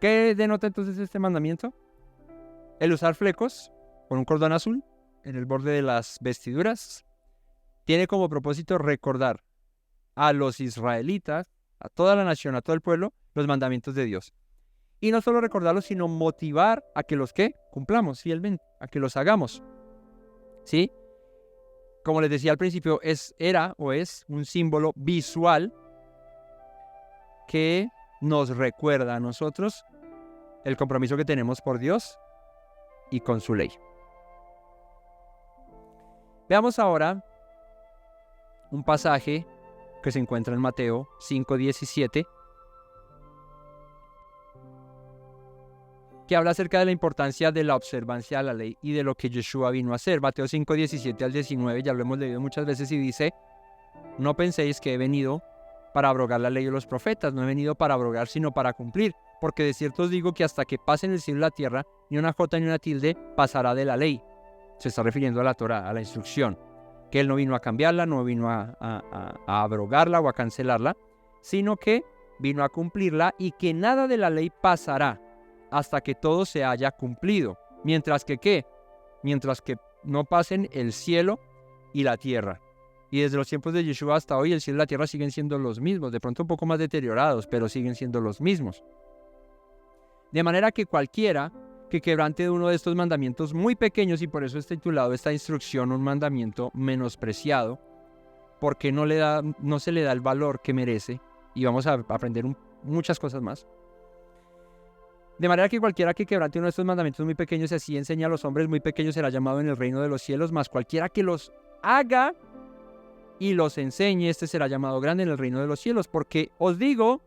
¿Qué denota entonces este mandamiento? El usar flecos con un cordón azul en el borde de las vestiduras tiene como propósito recordar a los israelitas, a toda la nación, a todo el pueblo, los mandamientos de Dios. Y no solo recordarlos, sino motivar a que los cumplamos fielmente, a que los hagamos. ¿Sí? Como les decía al principio, era un símbolo visual que nos recuerda a nosotros el compromiso que tenemos por Dios y con su ley. Veamos ahora un pasaje que se encuentra en Mateo 5:17, que habla acerca de la importancia de la observancia de la ley y de lo que Yeshua vino a hacer. Mateo 5:17 al 19, ya lo hemos leído muchas veces y dice: no penséis que he venido para abrogar la ley o los profetas, no he venido para abrogar sino para cumplir, porque de cierto os digo que hasta que pasen el cielo y la tierra, ni una jota ni una tilde pasará de la ley. Se está refiriendo a la Torá, a la instrucción, que él no vino a cambiarla, no vino a abrogarla o a cancelarla, sino que vino a cumplirla, y que nada de la ley pasará hasta que todo se haya cumplido. Mientras que, ¿qué? Mientras que no pasen el cielo y la tierra. Y desde los tiempos de Yeshua hasta hoy, el cielo y la tierra siguen siendo los mismos, de pronto un poco más deteriorados, pero siguen siendo los mismos. De manera que cualquiera que quebrante uno de estos mandamientos muy pequeños, y por eso está titulado esta instrucción un mandamiento menospreciado, porque no se le da el valor que merece, y vamos a aprender muchas cosas más. De manera que cualquiera que quebrante uno de estos mandamientos muy pequeños y así enseña a los hombres muy pequeños será llamado en el reino de los cielos, mas cualquiera que los haga y los enseñe, este será llamado grande en el reino de los cielos. Porque os digo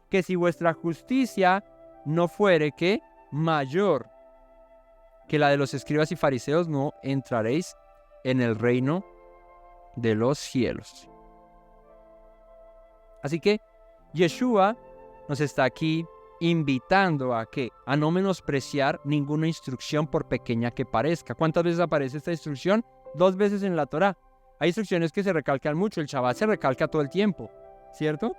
que si vuestra justicia no fuere que mayor que la de los escribas y fariseos, no entraréis en el reino de los cielos. Así que Yeshua nos está aquí invitando a ¿qué? A no menospreciar ninguna instrucción por pequeña que parezca. ¿Cuántas veces aparece esta instrucción? 2 veces en la Torá. Hay instrucciones que se recalcan mucho. El Shabbat se recalca todo el tiempo, ¿cierto?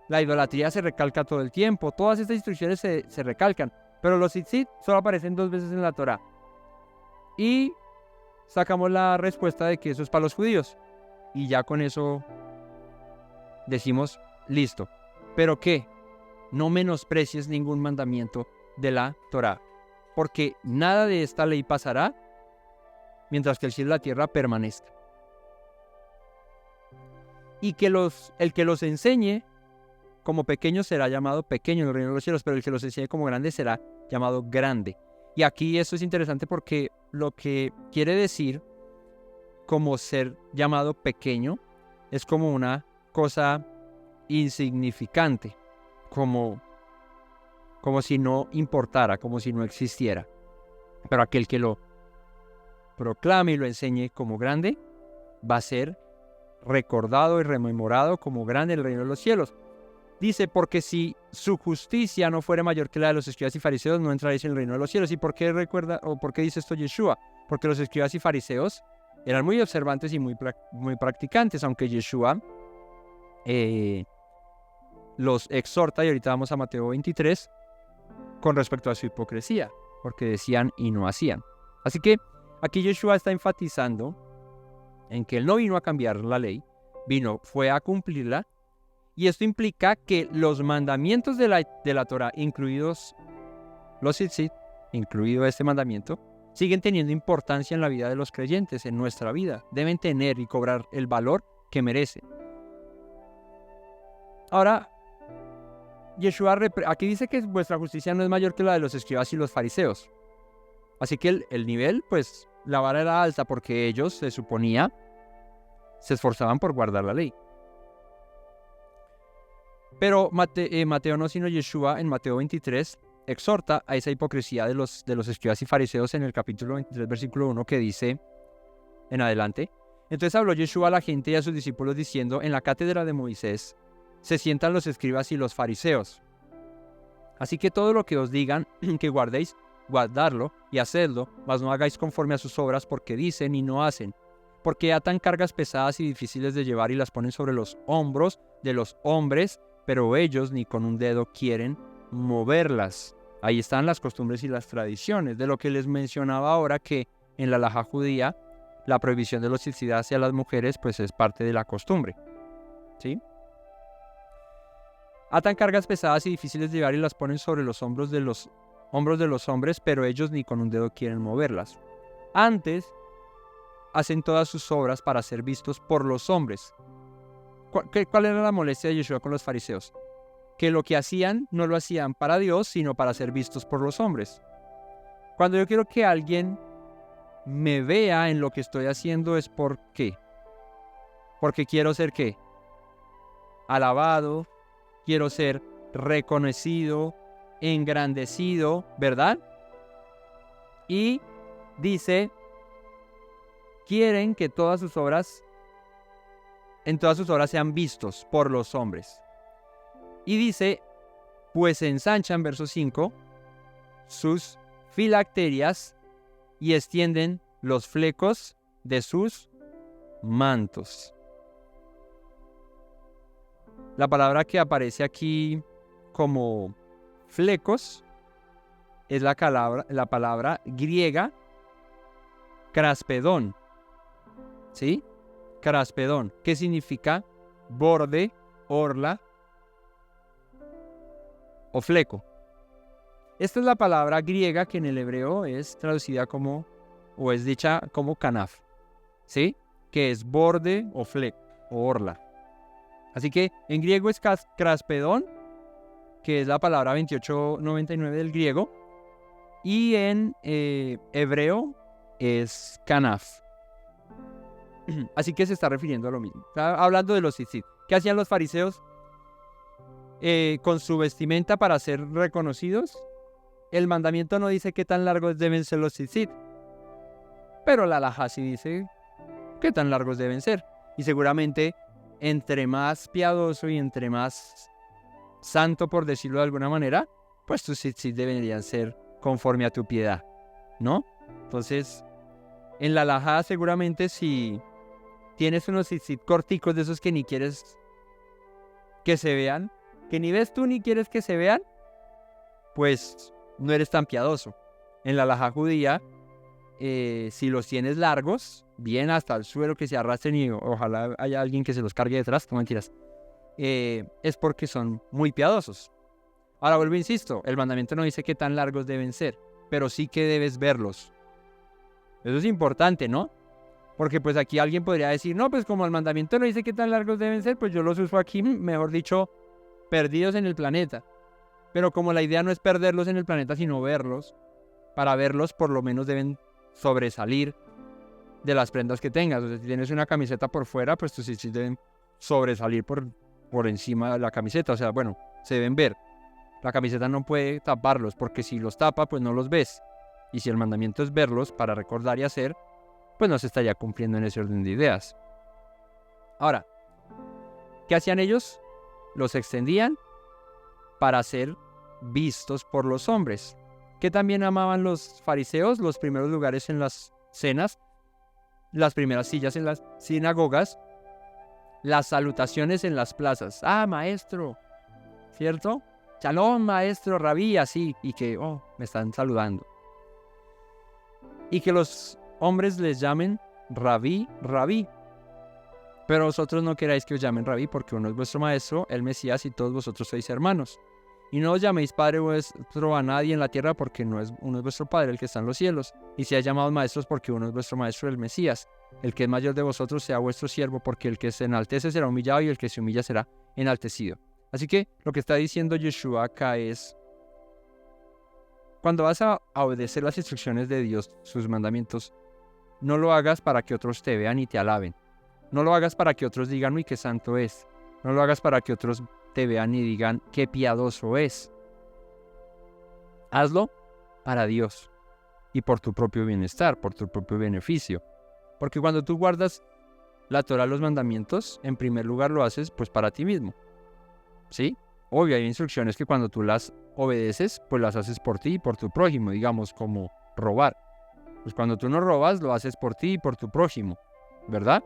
La idolatría se recalca todo el tiempo. Todas estas instrucciones se recalcan. Pero los tzitzit solo aparecen 2 veces en la Torá. Y sacamos la respuesta de que eso es para los judíos. Y ya con eso decimos, listo. ¿Pero qué? No menosprecies ningún mandamiento de la Torá, porque nada de esta ley pasará mientras que el cielo y la tierra permanezcan. Y que el que los enseñe como pequeño será llamado pequeño en el reino de los cielos, pero el que los enseñe como grande será llamado grande. Y aquí esto es interesante porque lo que quiere decir como ser llamado pequeño es como una cosa insignificante, como si no importara, como si no existiera. Pero aquel que lo proclame y lo enseñe como grande va a ser recordado y rememorado como grande en el reino de los cielos. Dice, porque si su justicia no fuere mayor que la de los escribas y fariseos, no entraréis en el reino de los cielos. ¿Y por qué por qué dice esto Yeshua? Porque los escribas y fariseos eran muy observantes y muy practicantes, aunque Yeshua los exhorta, y ahorita vamos a Mateo 23, con respecto a su hipocresía, porque decían y no hacían. Así que aquí Yeshua está enfatizando en que él no vino a cambiar la ley, fue a cumplirla, y esto implica que los mandamientos de la Torá, incluidos los tzitzit, incluido este mandamiento, siguen teniendo importancia en la vida de los creyentes, en nuestra vida. Deben tener y cobrar el valor que merecen. Ahora, Yeshua aquí dice que vuestra justicia no es mayor que la de los escribas y los fariseos. Así que el nivel, pues, la vara era alta porque ellos, se suponía, se esforzaban por guardar la ley. Pero Mateo no, sino Yeshua en Mateo 23 exhorta a esa hipocresía de los escribas y fariseos en el capítulo 23, versículo 1, que dice en adelante: entonces habló Yeshua a la gente y a sus discípulos diciendo, en la cátedra de Moisés se sientan los escribas y los fariseos. Así que todo lo que os digan que guardéis, guardadlo y hacedlo, mas no hagáis conforme a sus obras, porque dicen y no hacen. Porque atan cargas pesadas y difíciles de llevar y las ponen sobre los hombros de los hombres, pero ellos ni con un dedo quieren moverlas. Ahí están las costumbres y las tradiciones. De lo que les mencionaba ahora, que en la halajá judía la prohibición de la hostilidad hacia las mujeres pues es parte de la costumbre, ¿sí? Atan cargas pesadas y difíciles de llevar y las ponen sobre los hombros de los hombres, pero ellos ni con un dedo quieren moverlas. Antes hacen todas sus obras para ser vistos por los hombres. ¿Cuál era la molestia de Yeshua con los fariseos? Que lo que hacían no lo hacían para Dios, sino para ser vistos por los hombres. Cuando yo quiero que alguien me vea en lo que estoy haciendo es ¿por qué? Porque quiero ser ¿qué? Alabado, quiero ser reconocido, engrandecido, ¿verdad? Y dice, quieren que en todas sus obras sean vistos por los hombres. Y dice, pues ensanchan, verso 5, sus filacterias y extienden los flecos de sus mantos. La palabra que aparece aquí como flecos es la palabra griega craspedón, ¿sí? Craspedón, que significa borde, orla o fleco. Esta es la palabra griega que en el hebreo es traducida como, o es dicha como kanaf, ¿sí? Que es borde o fleco o orla. Así que en griego es craspedón, que es la palabra 2899 del griego, y en hebreo es kanaf. Así que se está refiriendo a lo mismo. Está hablando de los tzitzit. ¿Qué hacían los fariseos con su vestimenta para ser reconocidos? El mandamiento no dice qué tan largos deben ser los tzitzit, pero la halajá sí dice qué tan largos deben ser. Y seguramente entre más piadoso y entre más santo, por decirlo de alguna manera, pues tus tzitzit deberían ser conforme a tu piedad, ¿no? Entonces, en la halajá seguramente si tienes unos tzitzit corticos de esos que ni quieres que se vean, que ni ves tú ni quieres que se vean, pues no eres tan piadoso. En la halajá judía, si los tienes largos, bien hasta el suelo, que se arrastren y ojalá haya alguien que se los cargue detrás, no mentiras, es porque son muy piadosos. Ahora vuelvo, insisto, el mandamiento no dice qué tan largos deben ser, pero sí que debes verlos. Eso es importante, ¿no? Porque pues aquí alguien podría decir, no, pues como el mandamiento no dice qué tan largos deben ser, pues yo los uso aquí, mejor dicho, perdidos en el planeta. Pero como la idea no es perderlos en el planeta, sino verlos, para verlos por lo menos deben sobresalir de las prendas que tengas. O sea, si tienes una camiseta por fuera, pues tus tzitzit deben sobresalir por encima de la camiseta. O sea, bueno, se deben ver. La camiseta no puede taparlos, porque si los tapa, pues no los ves. Y si el mandamiento es verlos para recordar y hacer, pues no se estaría cumpliendo en ese orden de ideas. Ahora, ¿qué hacían ellos? Los extendían para ser vistos por los hombres. ¿Qué también amaban los fariseos? Los primeros lugares en las cenas, las primeras sillas en las sinagogas, las salutaciones en las plazas. Ah, maestro, ¿cierto? Shalom, maestro, rabí, así, y que, me están saludando. Y que los hombres les llamen rabí, rabí. Pero vosotros no queráis que os llamen rabí, porque uno es vuestro maestro, el Mesías, y todos vosotros sois hermanos. Y no os llaméis padre vuestro a nadie en la tierra, porque uno es vuestro padre, el que está en los cielos. Y seáis llamados maestros, porque uno es vuestro maestro, el Mesías. El que es mayor de vosotros sea vuestro siervo, porque el que se enaltece será humillado, y el que se humilla será enaltecido. Así que lo que está diciendo Yeshua acá es, cuando vas a obedecer las instrucciones de Dios, sus mandamientos, no lo hagas para que otros te vean y te alaben. No lo hagas para que otros digan, uy, qué santo es. No lo hagas para que otros te vean y digan, qué piadoso es. Hazlo para Dios y por tu propio bienestar, por tu propio beneficio. Porque cuando tú guardas la Torah, los mandamientos, en primer lugar lo haces pues para ti mismo. ¿Sí? Obvio, hay instrucciones que cuando tú las obedeces, pues las haces por ti y por tu prójimo, digamos, como robar. Pues cuando tú no robas, lo haces por ti y por tu prójimo, ¿verdad?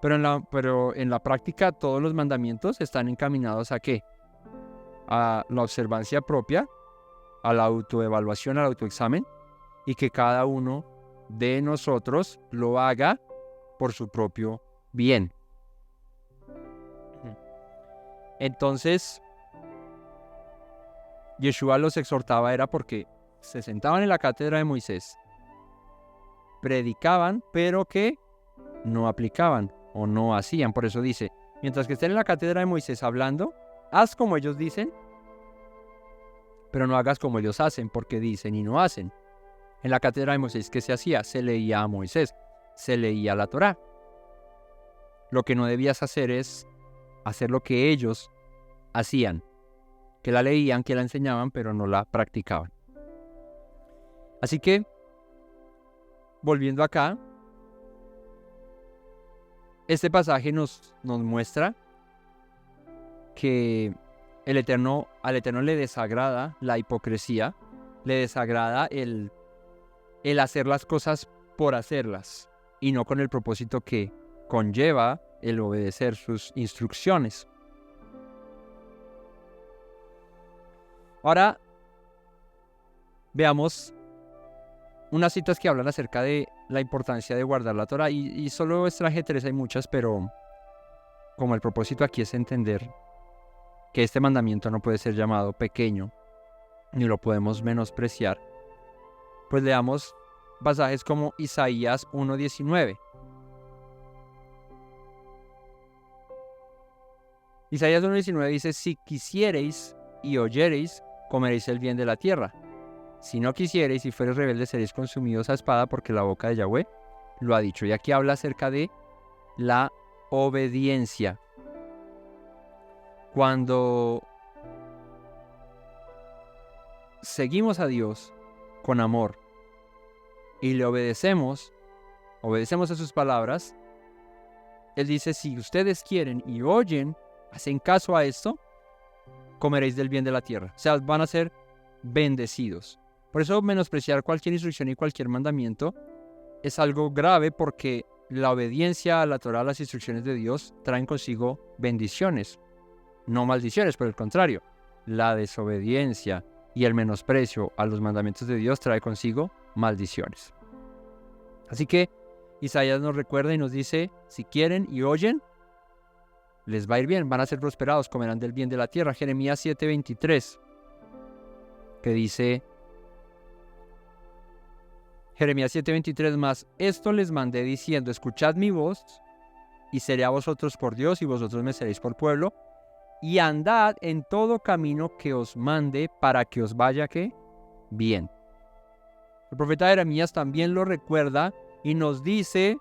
Pero en la práctica todos los mandamientos están encaminados ¿a qué? A la observancia propia, a la autoevaluación, al autoexamen, y que cada uno de nosotros lo haga por su propio bien. Entonces, Yeshua los exhortaba era porque se sentaban en la cátedra de Moisés, predicaban, pero que no aplicaban o no hacían. Por eso dice, mientras que estén en la cátedra de Moisés hablando, haz como ellos dicen, pero no hagas como ellos hacen, porque dicen y no hacen. En la cátedra de Moisés, ¿qué se hacía? Se leía a Moisés, se leía la Torá. Lo que no debías hacer es hacer lo que ellos hacían, que la leían, que la enseñaban, pero no la practicaban. Así que, volviendo acá, este pasaje nos muestra que al Eterno le desagrada la hipocresía, le desagrada el hacer las cosas por hacerlas y no con el propósito que conlleva el obedecer sus instrucciones. Ahora veamos unas citas que hablan acerca de la importancia de guardar la Torá y solo extraje 3, hay muchas, pero como el propósito aquí es entender que este mandamiento no puede ser llamado pequeño ni lo podemos menospreciar, pues leamos pasajes como Isaías 1:19. Isaías 1:19 dice: si quisiereis y oyereis, comeréis el bien de la tierra. Si no quisiereis y fuereis rebeldes, seréis consumidos a espada, porque la boca de Yahweh lo ha dicho. Y aquí habla acerca de la obediencia. Cuando seguimos a Dios con amor y le obedecemos a sus palabras, Él dice: si ustedes quieren y oyen, hacen caso a esto, comeréis del bien de la tierra. O sea, van a ser bendecidos. Por eso menospreciar cualquier instrucción y cualquier mandamiento es algo grave, porque la obediencia a la Torá, a las instrucciones de Dios, traen consigo bendiciones, no maldiciones. Por el contrario, la desobediencia y el menosprecio a los mandamientos de Dios trae consigo maldiciones. Así que Isaías nos recuerda y nos dice: si quieren y oyen, les va a ir bien, van a ser prosperados, comerán del bien de la tierra. Jeremías 7:23, que dice, Jeremías 7:23, más esto les mandé diciendo: escuchad mi voz, y seré a vosotros por Dios, y vosotros me seréis por pueblo, y andad en todo camino que os mande, para que os vaya, ¿qué? Bien. El profeta Jeremías también lo recuerda y nos dice: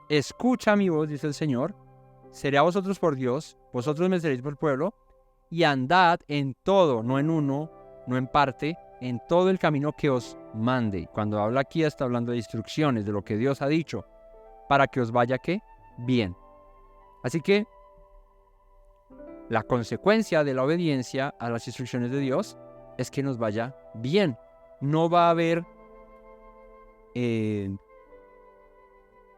escucha mi voz, dice el Señor, seré a vosotros por Dios, vosotros me seréis por pueblo, y andad en todo, no en uno, no en parte, en todo el camino que os mande. Cuando habla aquí está hablando de instrucciones, de lo que Dios ha dicho, para que os vaya, ¿qué? Bien. Así que la consecuencia de la obediencia a las instrucciones de Dios es que nos vaya bien. No va a haber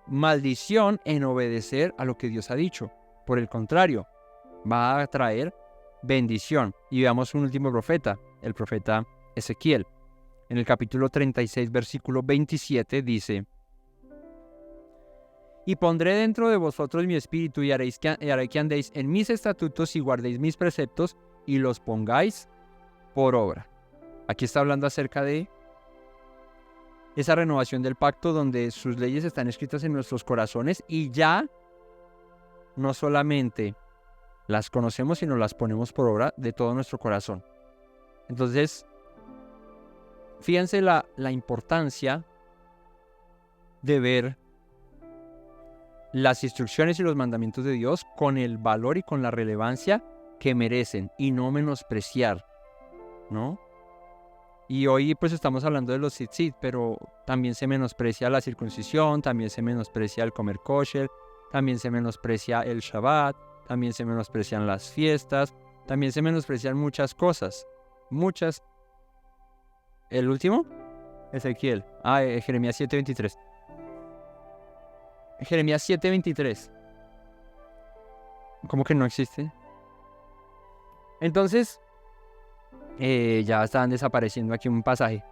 maldición en obedecer a lo que Dios ha dicho. Por el contrario, va a traer bendición. Y veamos un último profeta, el profeta Ezequiel. En el capítulo 36, versículo 27 dice: y pondré dentro de vosotros mi espíritu, y haré que andéis en mis estatutos y guardéis mis preceptos y los pongáis por obra. Aquí está hablando acerca de esa renovación del pacto, donde sus leyes están escritas en nuestros corazones y ya no solamente las conocemos, sino las ponemos por obra de todo nuestro corazón. Entonces, fíjense la importancia de ver las instrucciones y los mandamientos de Dios con el valor y con la relevancia que merecen, y no menospreciar, ¿no? Y hoy pues estamos hablando de los tzitzit, pero también se menosprecia la circuncisión, también se menosprecia el comer kosher, también se menosprecia el Shabbat, también se menosprecian las fiestas, también se menosprecian muchas cosas, muchas. ¿El último? Ezequiel. Jeremías 7:23. Jeremías 7:23. ¿Cómo que no existe? Entonces, ya están desapareciendo aquí un pasaje.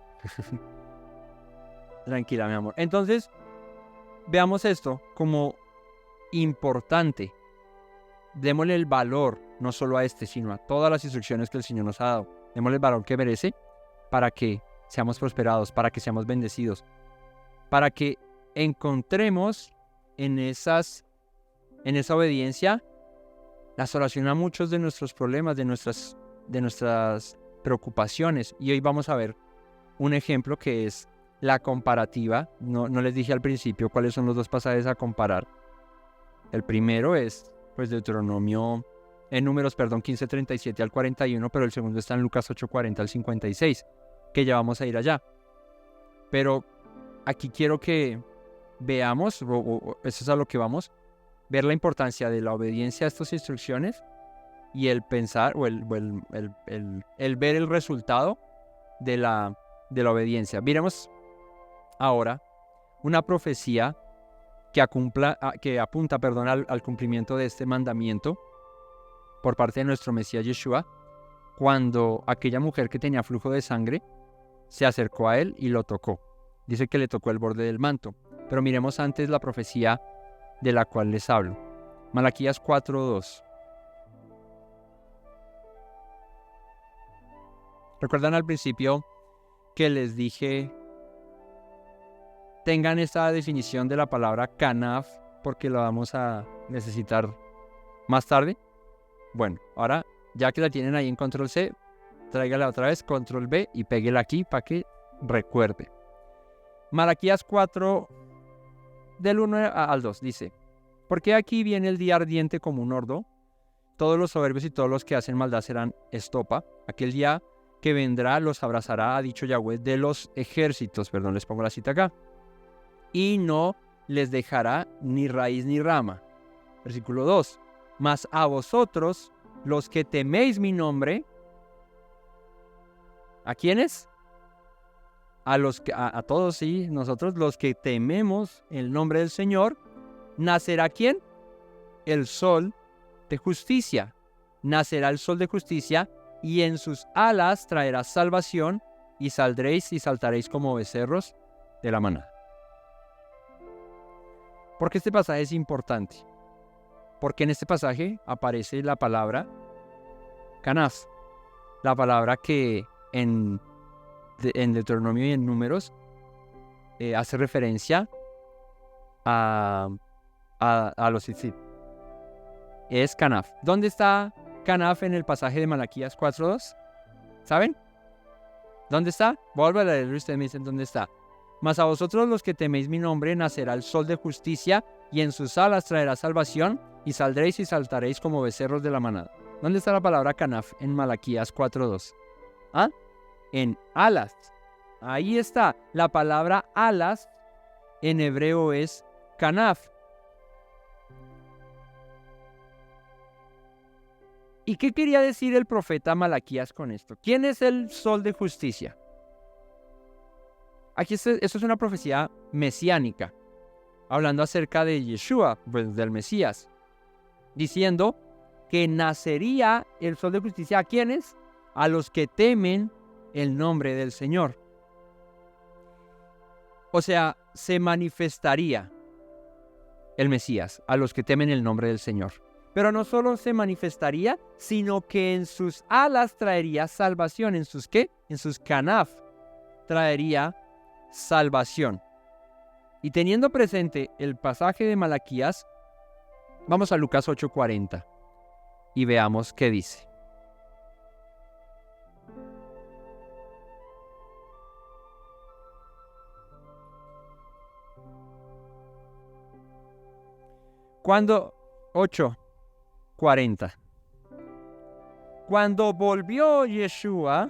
Tranquila, mi amor. Entonces, veamos esto como importante. Démosle el valor, no solo a este, sino a todas las instrucciones que el Señor nos ha dado. Démosle el valor que merece, para que seamos prosperados, para que seamos bendecidos, para que encontremos en esa obediencia la solución a muchos de nuestros problemas, de nuestras preocupaciones. Y hoy vamos a ver un ejemplo que es la comparativa. No les dije al principio cuáles son los dos pasajes a comparar. El primero es pues Deuteronomio, en Números, 15:37 al 41, pero el segundo está en Lucas 8:40 al 56, que ya vamos a ir allá. Pero aquí quiero que veamos, eso es a lo que vamos, ver la importancia de la obediencia a estas instrucciones y el pensar o el ver el resultado de la obediencia. Miremos ahora una profecía que apunta al cumplimiento de este mandamiento por parte de nuestro Mesías Yeshua, cuando aquella mujer que tenía flujo de sangre se acercó a él y lo tocó. Dice que le tocó el borde del manto. Pero miremos antes la profecía de la cual les hablo. Malaquías 4:2. ¿Recuerdan al principio que les dije, tengan esta definición de la palabra canaf porque la vamos a necesitar más tarde? Bueno, ahora ya que la tienen ahí en control C, tráigala otra vez, control B y péguela aquí para que recuerde. Malaquías 4, del 1 al 2, dice: porque aquí viene el día ardiente como un horno, todos los soberbios y todos los que hacen maldad serán estopa. Aquel día que vendrá los abrazará, ha dicho Yahweh de los ejércitos. Perdón, les pongo la cita acá. Y no les dejará ni raíz ni rama. Versículo 2. Mas a vosotros, los que teméis mi nombre, ¿a quiénes? A todos, sí, nosotros los que tememos el nombre del Señor, ¿nacerá quién? El sol de justicia. Nacerá el sol de justicia y en sus alas traerá salvación y saldréis y saltaréis como becerros de la manada. ¿Por qué este pasaje es importante? Porque en este pasaje aparece la palabra canaf, la palabra que en Deuteronomio y en Números hace referencia a los tzitzit. Es canaf. ¿Dónde está canaf en el pasaje de Malaquías 4:2? ¿Saben? ¿Dónde está? Vuelvo a leerlo y ustedes me dicen dónde está. Mas a vosotros los que teméis mi nombre nacerá el sol de justicia y en sus alas traerá salvación y saldréis y saltaréis como becerros de la manada. ¿Dónde está la palabra canaf en Malaquías 4:2? ¿Ah? En alas. Ahí está. La palabra alas en hebreo es canaf. ¿Y qué quería decir el profeta Malaquías con esto? ¿Quién es el sol de justicia? Aquí esto es una profecía mesiánica, hablando acerca de Yeshua, pues del Mesías, diciendo que nacería el sol de justicia. ¿A quiénes? A los que temen el nombre del Señor. O sea, se manifestaría el Mesías a los que temen el nombre del Señor. Pero no solo se manifestaría, sino que en sus alas traería salvación. ¿En sus qué? En sus canaf traería salvación. Y teniendo presente el pasaje de Malaquías, vamos a Lucas 8:40 y veamos qué dice. Cuando 8:40. Cuando volvió Yeshua,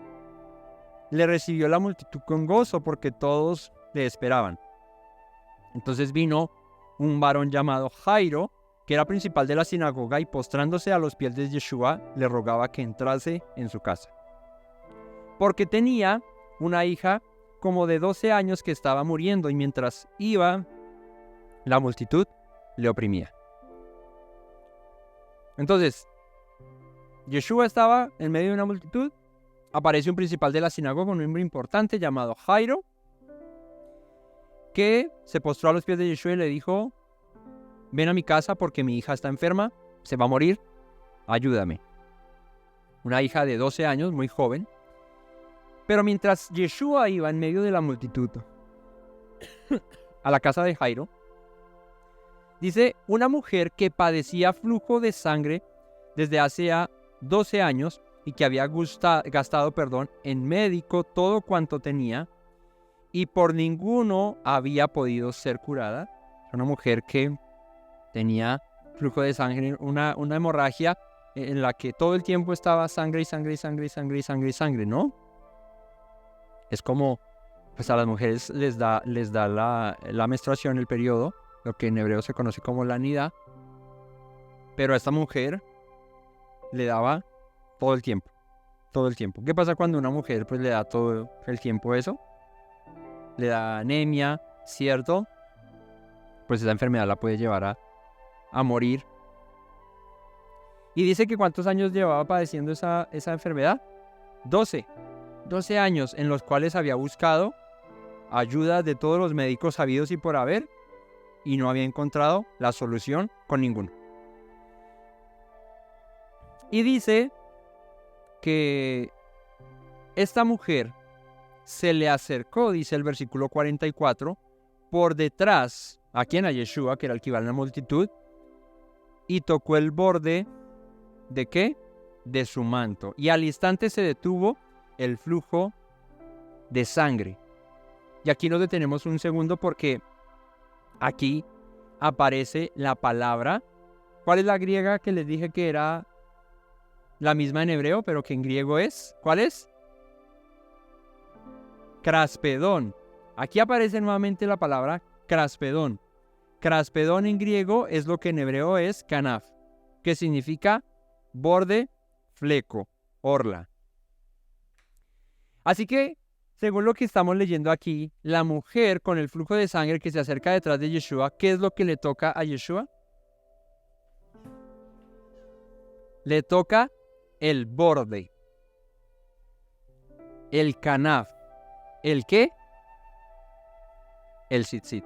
le recibió la multitud con gozo porque todos le esperaban. Entonces vino un varón llamado Jairo, que era principal de la sinagoga, y postrándose a los pies de Yeshua, le rogaba que entrase en su casa. Porque tenía una hija como de 12 años que estaba muriendo, y mientras iba, la multitud le oprimía. Entonces, Yeshua estaba en medio de una multitud. Aparece un principal de la sinagoga, un hombre importante llamado Jairo, que se postró a los pies de Yeshua y le dijo: ven a mi casa porque mi hija está enferma, se va a morir, ayúdame. Una hija de 12 años, muy joven. Pero mientras Yeshua iba en medio de la multitud a la casa de Jairo, dice: una mujer que padecía flujo de sangre desde hace 12 años y que había gastado en médico todo cuanto tenía, y por ninguno había podido ser curada. Una mujer que tenía flujo de sangre, una hemorragia en la que todo el tiempo estaba sangre y sangre y sangre y sangre y sangre y sangre, ¿no? Es como, pues a las mujeres les da la menstruación, el periodo, lo que en hebreo se conoce como la nidá, pero a esta mujer le daba todo el tiempo, todo el tiempo. ¿Qué pasa cuando una mujer pues le da todo el tiempo eso? Le da anemia, ¿cierto? Pues esa enfermedad la puede llevar a morir. Y dice que ¿cuántos años llevaba padeciendo esa enfermedad? 12 años en los cuales había buscado ayuda de todos los médicos habidos y por haber y no había encontrado la solución con ninguno. Y dice que esta mujer se le acercó, dice el versículo 44, por detrás, a quien a Yeshua, que era el que iba en la multitud, y tocó el borde ¿de qué? De su manto. Y al instante se detuvo el flujo de sangre. Y aquí nos detenemos un segundo porque aquí aparece la palabra. ¿Cuál es la griega que les dije que era la misma en hebreo, pero que en griego es? ¿Cuál es? Craspedón. Aquí aparece nuevamente la palabra craspedón. Craspedón en griego es lo que en hebreo es canaf, que significa borde, fleco, orla. Así que, según lo que estamos leyendo aquí, la mujer con el flujo de sangre que se acerca detrás de Yeshua, ¿qué es lo que le toca a Yeshua? Le toca el borde, el canaf. ¿El qué? El tzitzit.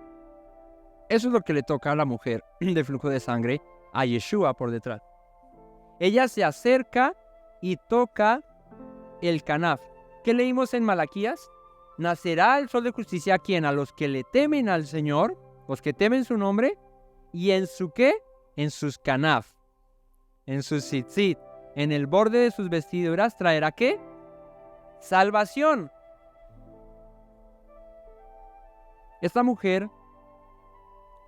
Eso es lo que le toca a la mujer de flujo de sangre a Yeshua por detrás. Ella se acerca y toca el canaf. ¿Qué leímos en Malaquías? Nacerá el sol de justicia a quien, a los que le temen al Señor, los que temen su nombre, y en su qué, en sus canaf, en sus tzitzit, en el borde de sus vestiduras traerá qué, salvación. Esta mujer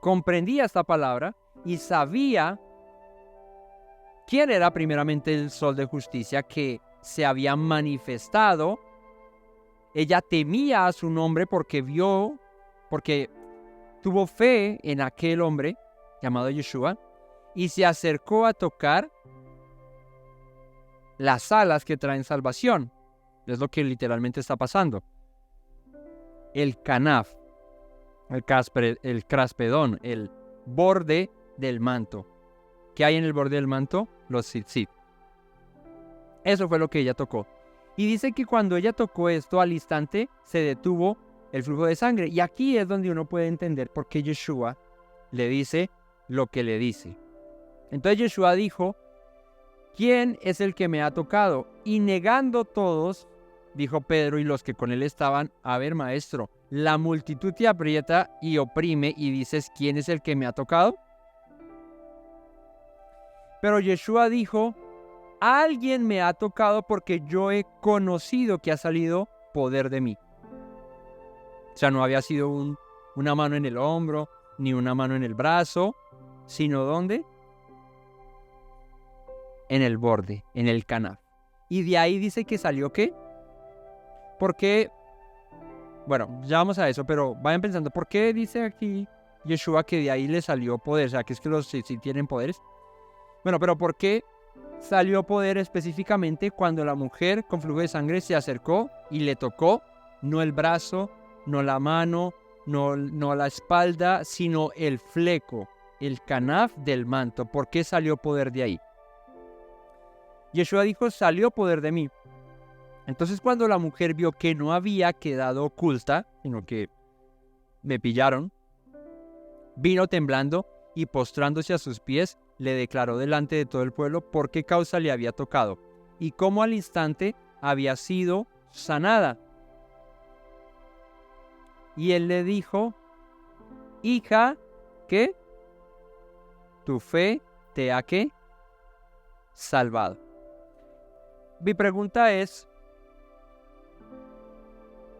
comprendía esta palabra y sabía quién era primeramente el sol de justicia que se había manifestado. Ella temía a su nombre porque tuvo fe en aquel hombre llamado Yeshua y se acercó a tocar las alas que traen salvación. Es lo que literalmente está pasando. El canaf, el craspedón, el borde del manto. ¿Qué hay en el borde del manto? Los tzitzit. Eso fue lo que ella tocó. Y dice que cuando ella tocó esto, al instante se detuvo el flujo de sangre. Y aquí es donde uno puede entender por qué Yeshua le dice lo que le dice. Entonces Yeshua dijo, ¿quién es el que me ha tocado? Y negando todos, dijo Pedro y los que con él estaban, a ver, maestro, la multitud te aprieta y oprime y dices, ¿quién es el que me ha tocado? Pero Yeshua dijo, alguien me ha tocado porque yo he conocido que ha salido poder de mí. O sea, no había sido una mano en el hombro, ni una mano en el brazo, sino ¿dónde? En el borde, en el canaf. Y de ahí dice que salió ¿qué? Porque, bueno, ya vamos a eso, pero vayan pensando, ¿por qué dice aquí Yeshua que de ahí le salió poder? O sea, que es que los sí tienen poderes. Bueno, pero ¿por qué salió poder específicamente cuando la mujer con flujo de sangre se acercó y le tocó no el brazo, no la mano, no la espalda, sino el fleco, el canaf del manto? ¿Por qué salió poder de ahí? Yeshua dijo, salió poder de mí. Entonces cuando la mujer vio que no había quedado oculta, sino que me pillaron, vino temblando y postrándose a sus pies, le declaró delante de todo el pueblo por qué causa le había tocado y cómo al instante había sido sanada. Y él le dijo, hija, ¿qué? Tu fe te ha ¿qué? Salvado. Mi pregunta es,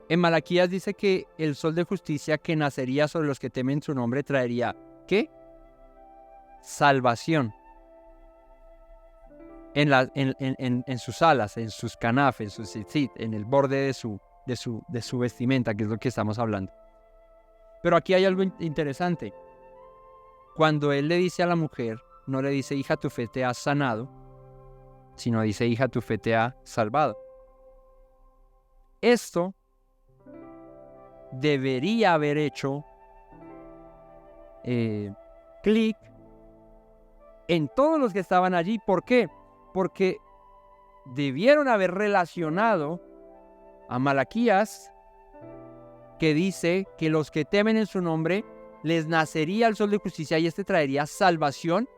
En Malaquías dice que el sol de justicia que nacería sobre los que temen su nombre traería, ¿qué? Salvación. En sus alas, en sus canaf, en sus tzitzit, en el borde de su vestimenta, que es lo que estamos hablando. Pero aquí hay algo interesante. Cuando él le dice a la mujer, no le dice, hija, tu fe te ha sanado, sino dice, hija, tu fe te ha salvado. Esto debería haber hecho clic en todos los que estaban allí. ¿Por qué? Porque debieron haber relacionado a Malaquías, que dice que los que temen en su nombre les nacería el sol de justicia y este traería salvación.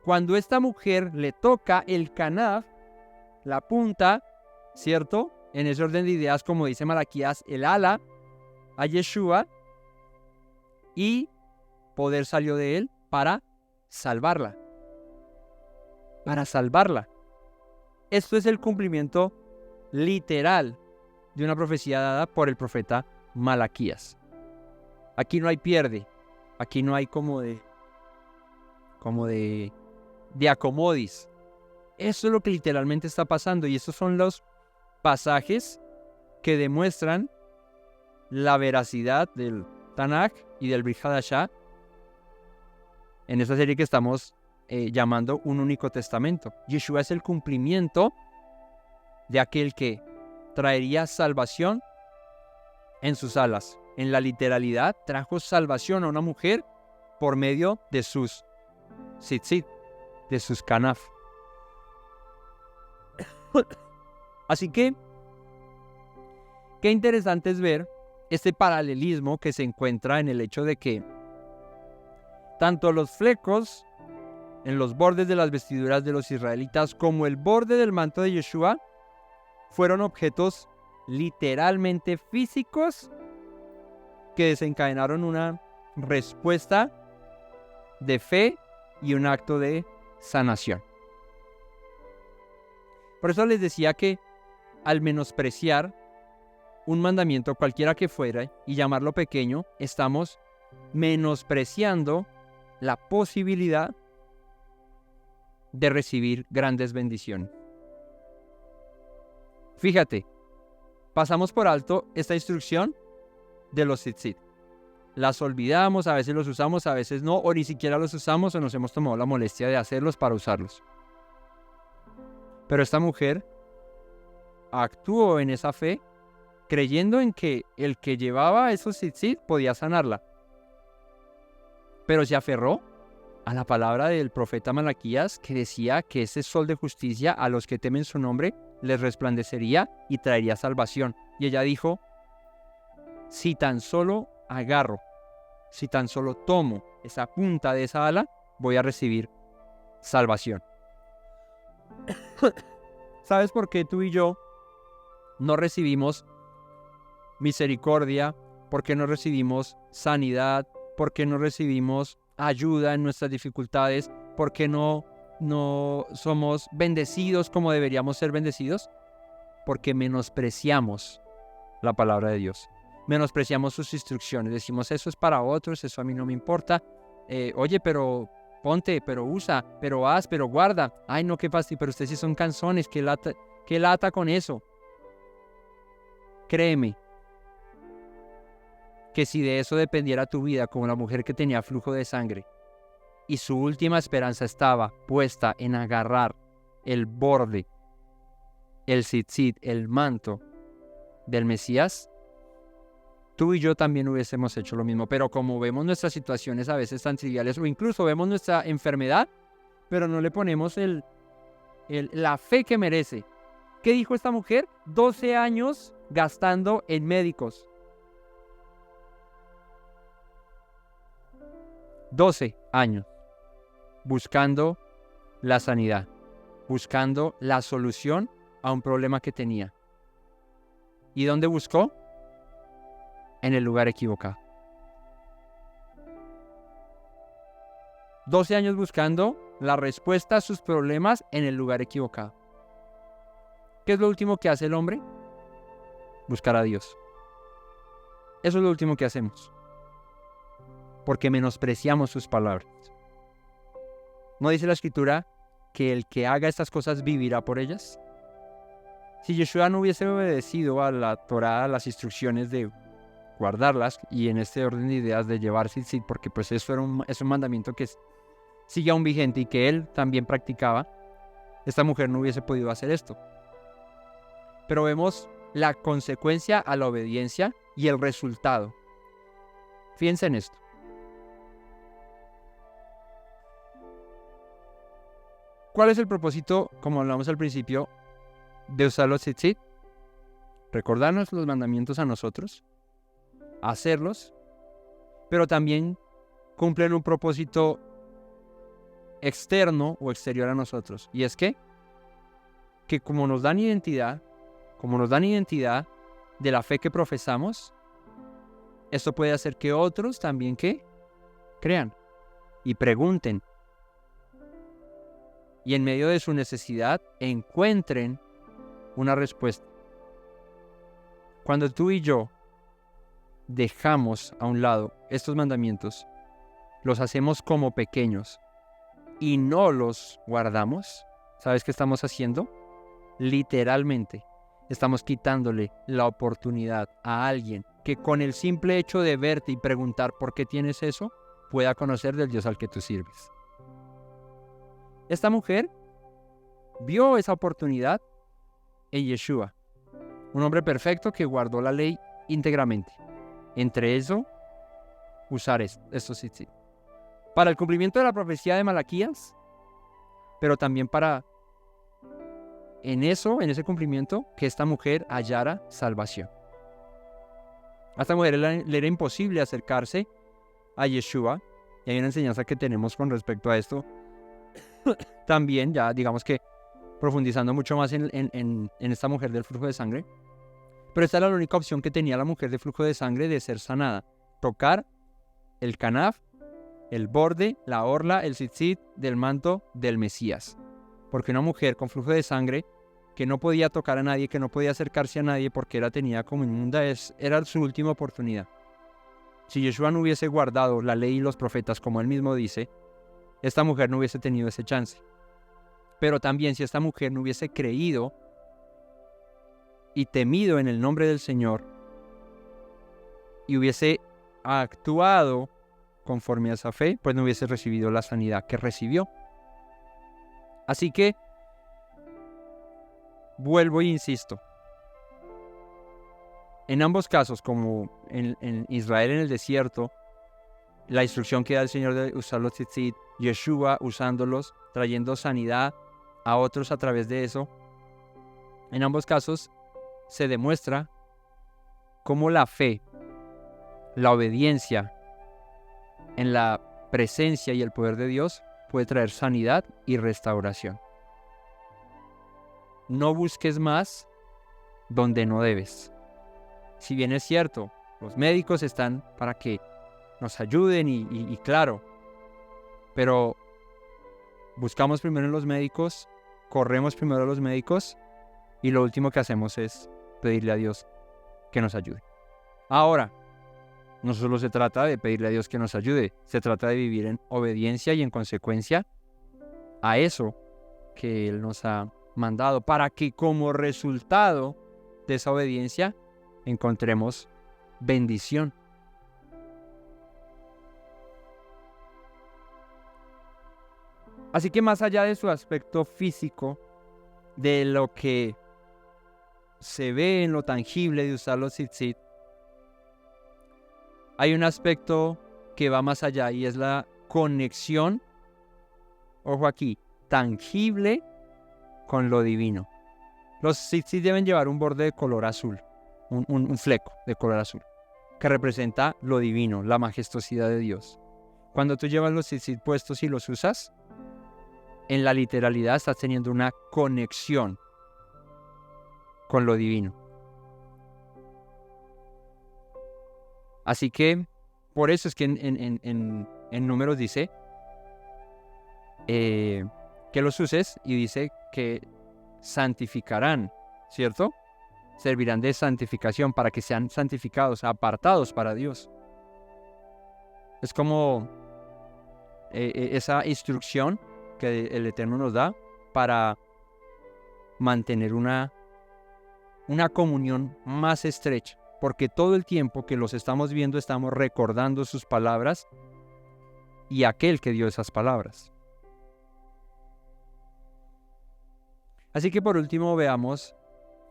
Cuando esta mujer le toca el canaf, la punta, ¿cierto? En ese orden de ideas, como dice Malaquías, el ala a Yeshua, y poder salió de él para salvarla. Para salvarla. Esto es el cumplimiento literal de una profecía dada por el profeta Malaquías. Aquí no hay pierde. Aquí no hay como de acomodis. Eso es lo que literalmente está pasando. Y estos son los pasajes que demuestran la veracidad del Tanaj y del Brit Hadashah en esta serie que estamos llamando un único testamento. Yeshua es el cumplimiento de aquel que traería salvación en sus alas. En la literalidad, trajo salvación a una mujer por medio de sus tzitzit, de sus canaf. Así que, qué interesante es ver este paralelismo que se encuentra en el hecho de que tanto los flecos en los bordes de las vestiduras de los israelitas como el borde del manto de Yeshua fueron objetos literalmente físicos que desencadenaron una respuesta de fe y un acto de sanación. Por eso les decía que al menospreciar un mandamiento cualquiera que fuera y llamarlo pequeño, estamos menospreciando la posibilidad de recibir grandes bendiciones. Fíjate, pasamos por alto esta instrucción de los tzitzit. Las olvidamos, a veces los usamos, a veces no, o ni siquiera los usamos o nos hemos tomado la molestia de hacerlos para usarlos. Pero esta mujer actuó en esa fe, creyendo en que el que llevaba esos tzitzit podía sanarla. Pero se aferró a la palabra del profeta Malaquías, que decía que ese sol de justicia a los que temen su nombre les resplandecería y traería salvación. Y ella dijo, si tan solo agarro, si tan solo tomo esa punta de esa ala, voy a recibir salvación. ¿Sabes por qué tú y yo no recibimos misericordia? ¿Por qué no recibimos sanidad? ¿Por qué no recibimos ayuda en nuestras dificultades? ¿Por qué no somos bendecidos como deberíamos ser bendecidos? Porque menospreciamos la palabra de Dios. Menospreciamos sus instrucciones. Decimos, eso es para otros, eso a mí no me importa. Oye, pero ponte, pero usa, pero haz, pero guarda. Ay, no, qué fastidio, pero ustedes sí son canzones, qué lata con eso. Créeme que si de eso dependiera tu vida, como la mujer que tenía flujo de sangre, y su última esperanza estaba puesta en agarrar el borde, el tzitzit, el manto del Mesías, tú y yo también hubiésemos hecho lo mismo. Pero como vemos nuestras situaciones a veces tan triviales, o incluso vemos nuestra enfermedad, pero no le ponemos la fe que merece. ¿Qué dijo esta mujer? 12 años gastando en médicos. 12 años buscando la sanidad, buscando la solución a un problema que tenía. ¿Y dónde buscó? En el lugar equivocado. 12 años buscando la respuesta a sus problemas en el lugar equivocado. ¿Qué es lo último que hace el hombre? Buscar a Dios. Eso es lo último que hacemos, porque menospreciamos sus palabras. ¿No dice la Escritura que el que haga estas cosas vivirá por ellas? Si Yeshua no hubiese obedecido a la Torá, a las instrucciones de guardarlas, y en este orden de ideas de llevar tzitzit, porque pues eso es un mandamiento que sigue aún vigente y que él también practicaba, esta mujer no hubiese podido hacer esto. Pero vemos la consecuencia a la obediencia y el resultado. Fíjense en esto. ¿Cuál es el propósito, como hablamos al principio, de usar los tzitzit? Recordarnos los mandamientos a nosotros, hacerlos, pero también cumplen un propósito externo o exterior a nosotros. Y es que como nos dan identidad de la fe que profesamos, esto puede hacer que otros también crean y pregunten. Y en medio de su necesidad encuentren una respuesta. Cuando tú y yo dejamos a un lado estos mandamientos, los hacemos como pequeños y no los guardamos, ¿sabes qué estamos haciendo? Literalmente, estamos quitándole la oportunidad a alguien que con el simple hecho de verte y preguntar por qué tienes eso, pueda conocer del Dios al que tú sirves. Esta mujer vio esa oportunidad en Yeshua, un hombre perfecto que guardó la ley íntegramente. Entre eso, usar estos tzitzit. Para el cumplimiento de la profecía de Malaquías, pero también para, en ese cumplimiento, que esta mujer hallara salvación. A esta mujer le era imposible acercarse a Yeshua, y hay una enseñanza que tenemos con respecto a esto. También, ya digamos que profundizando mucho más en esta mujer del flujo de sangre. Pero esta era la única opción que tenía la mujer de flujo de sangre de ser sanada. Tocar el canaf, el borde, la orla, el tzitzit del manto del Mesías. Porque una mujer con flujo de sangre que no podía tocar a nadie, que no podía acercarse a nadie porque tenía como inmunda, era su última oportunidad. Si Yeshua no hubiese guardado la ley y los profetas como él mismo dice, esta mujer no hubiese tenido ese chance. Pero también si esta mujer no hubiese creído y temido en el nombre del Señor y hubiese actuado conforme a esa fe, pues no hubiese recibido la sanidad que recibió. Así que vuelvo e insisto. En ambos casos, como en Israel en el desierto, la instrucción que da el Señor de usar los tzitzit, Yeshua usándolos, trayendo sanidad a otros a través de eso, en ambos casos se demuestra cómo la fe, la obediencia en la presencia y el poder de Dios puede traer sanidad y restauración. No busques más donde no debes. Si bien es cierto, los médicos están para que nos ayuden y claro, pero buscamos primero en los médicos, corremos primero a los médicos y lo último que hacemos es pedirle a Dios que nos ayude. Ahora, no solo se trata de pedirle a Dios que nos ayude, se trata de vivir en obediencia y en consecuencia a eso que Él nos ha mandado, para que como resultado de esa obediencia encontremos bendición. Así que más allá de su aspecto físico, de lo que se ve en lo tangible de usar los tzitzit, hay un aspecto que va más allá y es la conexión, ojo aquí, tangible con lo divino. Los tzitzit deben llevar un borde de color azul, un fleco de color azul, que representa lo divino, la majestuosidad de Dios. Cuando tú llevas los tzitzit puestos y los usas, en la literalidad estás teniendo una conexión con lo divino. Así que, por eso es que en Números dice que los uses y dice que santificarán, ¿cierto? servirán de santificación para que sean santificados, apartados para Dios. Es como esa instrucción que el Eterno nos da para mantener una comunión más estrecha, porque todo el tiempo que los estamos viendo estamos recordando sus palabras y aquel que dio esas palabras. Así que por último veamos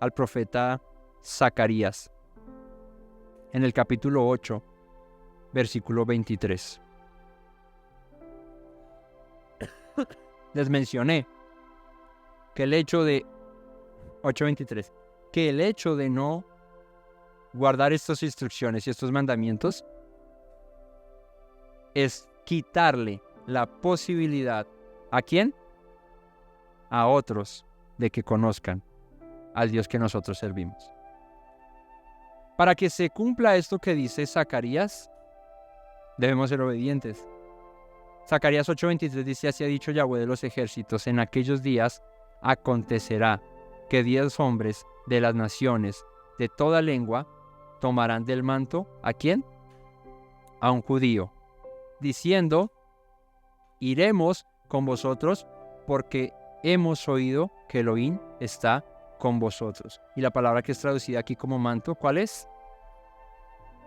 al profeta Zacarías en el capítulo 8, versículo 23. Les mencioné que el hecho de 8:23, que el hecho de no guardar estas instrucciones y estos mandamientos es quitarle la posibilidad, ¿a quién? A otros de que conozcan al Dios que nosotros servimos. Para que se cumpla esto que dice Zacarías, debemos ser obedientes. Zacarías 8:23 dice: así ha dicho Yahweh de los ejércitos, en aquellos días acontecerá que 10 hombres de las naciones de toda lengua tomarán del manto, ¿a quién? A un judío, diciendo: iremos con vosotros porque hemos oído que Elohim está con vosotros. Y la palabra que es traducida aquí como manto, ¿cuál es?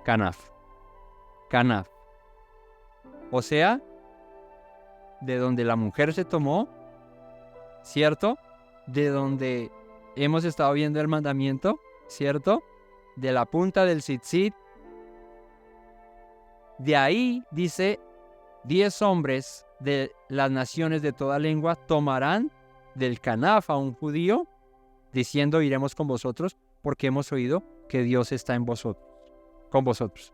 Canaf. Canaf. O sea, de donde la mujer se tomó, ¿cierto? De donde hemos estado viendo el mandamiento, ¿cierto? De la punta del tzitzit. De ahí dice: 10 hombres de las naciones de toda lengua tomarán del canaf a un judío, diciendo: iremos con vosotros porque hemos oído que Dios está en vosotros, con vosotros.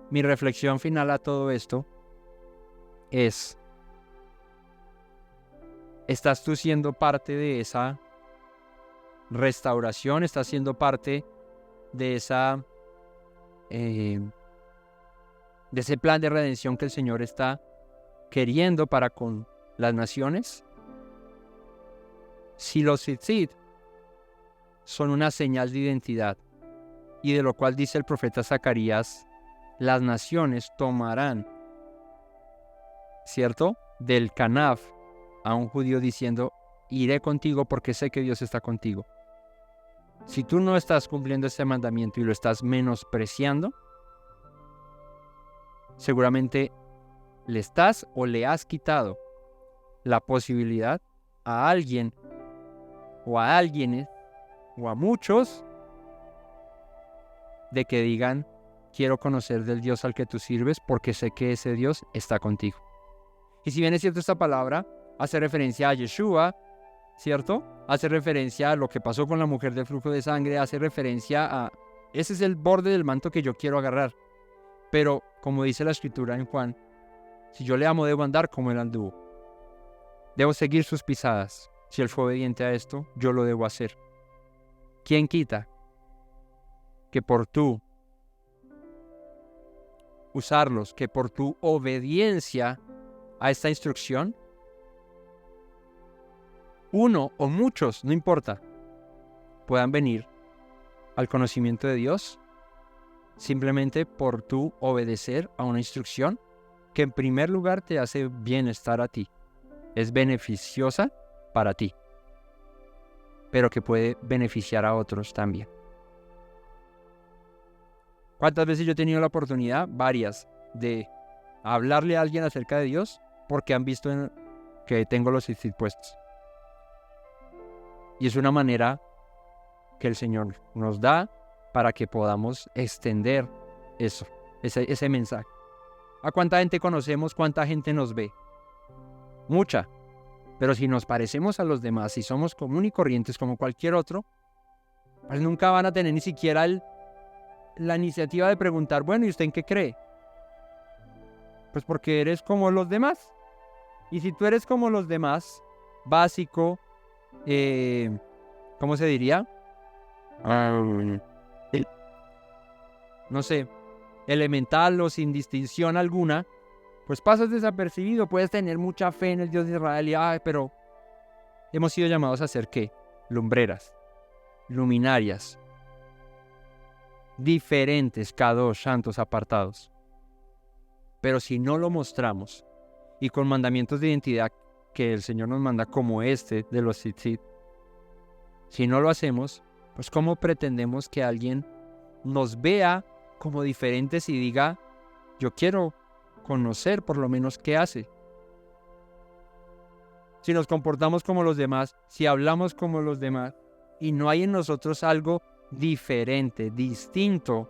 Mi reflexión final a todo esto es: ¿estás tú siendo parte de esa restauración? ¿Estás siendo parte de esa de ese plan de redención que el Señor está queriendo para con las naciones? Si los tzitzit son una señal de identidad, y de lo cual dice el profeta Zacarías: las naciones tomarán, ¿cierto?, del canaf a un judío, diciendo: iré contigo porque sé que Dios está contigo. Si tú no estás cumpliendo este mandamiento y lo estás menospreciando, seguramente le estás o le has quitado la posibilidad a alguien o a alguienes o a muchos de que digan: quiero conocer del Dios al que tú sirves porque sé que ese Dios está contigo. Y si bien es cierto, esta palabra hace referencia a Yeshua, ¿cierto? Hace referencia a lo que pasó con la mujer del flujo de sangre, hace referencia a: ese es el borde del manto que yo quiero agarrar. Pero, como dice la escritura en Juan, si yo le amo, debo andar como él anduvo. Debo seguir sus pisadas. Si él fue obediente a esto, yo lo debo hacer. ¿Quién quita que por tú usarlos, que por tu obediencia a esta instrucción, uno o muchos, no importa, puedan venir al conocimiento de Dios simplemente por tu obedecer a una instrucción que en primer lugar te hace bienestar a ti, es beneficiosa para ti, pero que puede beneficiar a otros también? ¿Cuántas veces yo he tenido la oportunidad? Varias, de hablarle a alguien acerca de Dios porque han visto que tengo los tzitzit puestos. Y es una manera que el Señor nos da para que podamos extender eso, ese mensaje. ¿A cuánta gente conocemos? ¿Cuánta gente nos ve? Mucha. Pero si nos parecemos a los demás, si somos común y corrientes como cualquier otro, pues nunca van a tener ni siquiera la iniciativa de preguntar: bueno, ¿y usted en qué cree? Pues porque eres como los demás. Y si tú eres como los demás, básico, ¿cómo se diría? No sé, elemental o sin distinción alguna, pues pasas desapercibido. Puedes tener mucha fe en el Dios de Israel pero hemos sido llamados a ser ¿qué? Lumbreras. luminarias, diferentes, kadosh, santos, apartados. Pero si no lo mostramos, y con mandamientos de identidad que el Señor nos manda como este de los tzitzit, si no lo hacemos, pues ¿cómo pretendemos que alguien nos vea como diferentes y diga, yo quiero conocer por lo menos qué hace? Si nos comportamos como los demás, si hablamos como los demás, y no hay en nosotros algo diferente, distinto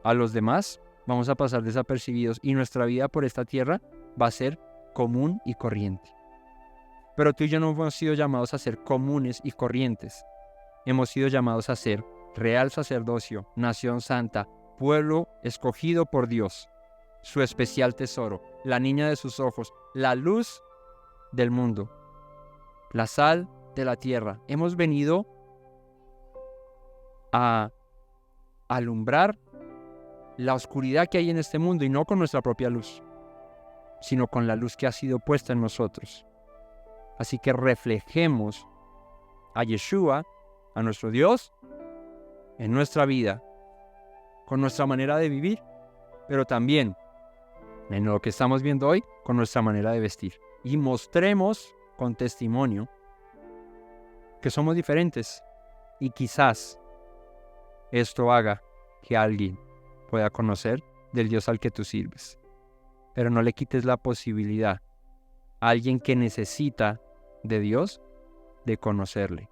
a los demás, vamos a pasar desapercibidos y nuestra vida por esta tierra va a ser común y corriente. Pero tú y yo no hemos sido llamados a ser comunes y corrientes. Hemos sido llamados a ser real sacerdocio, nación santa, pueblo escogido por Dios, su especial tesoro, la niña de sus ojos, la luz del mundo, la sal de la tierra. Hemos venido a alumbrar la oscuridad que hay en este mundo, y no con nuestra propia luz, sino con la luz que ha sido puesta en nosotros. Así que reflejemos a Yeshua, a nuestro Dios, en nuestra vida, con nuestra manera de vivir, pero también en lo que estamos viendo hoy, con nuestra manera de vestir. Y mostremos con testimonio que somos diferentes, y quizás esto haga que alguien pueda conocer del Dios al que tú sirves. Pero no le quites la posibilidad a alguien que necesita de Dios de conocerle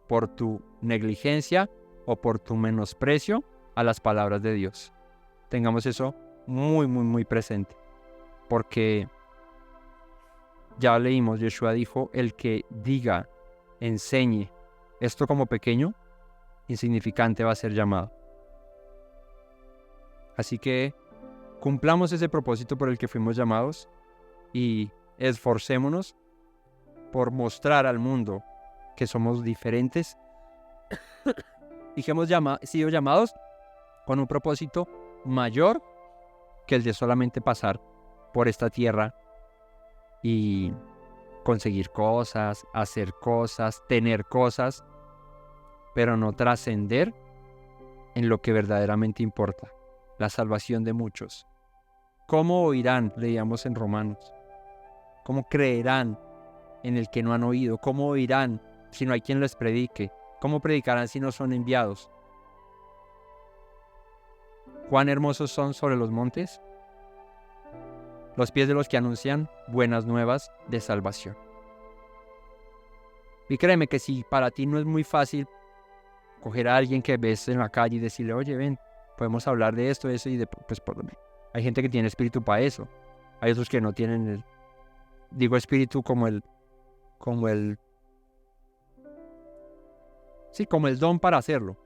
por tu negligencia o por tu menosprecio a las palabras de Dios. Tengamos eso muy, muy, muy presente, porque ya leímos, Yeshua dijo, el que diga, enseñe esto como pequeño, insignificante va a ser llamado. Así que cumplamos ese propósito por el que fuimos llamados y esforcémonos por mostrar al mundo que somos diferentes y que hemos sido llamados con un propósito mayor que el de solamente pasar por esta tierra y conseguir cosas, hacer cosas, tener cosas, pero no trascender en lo que verdaderamente importa, la salvación de muchos. ¿Cómo oirán? Leíamos en Romanos. ¿Cómo creerán en el que no han oído? ¿Cómo oirán si no hay quien les predique? ¿Cómo predicarán si no son enviados? ¿Cuán hermosos son sobre los montes los pies de los que anuncian buenas nuevas de salvación? Y créeme que si para ti no es muy fácil coger a alguien que ves en la calle y decirle, oye, ven, podemos hablar de esto, eso, y pues hay gente que tiene espíritu para eso. Hay otros que no tienen espíritu como el don para hacerlo.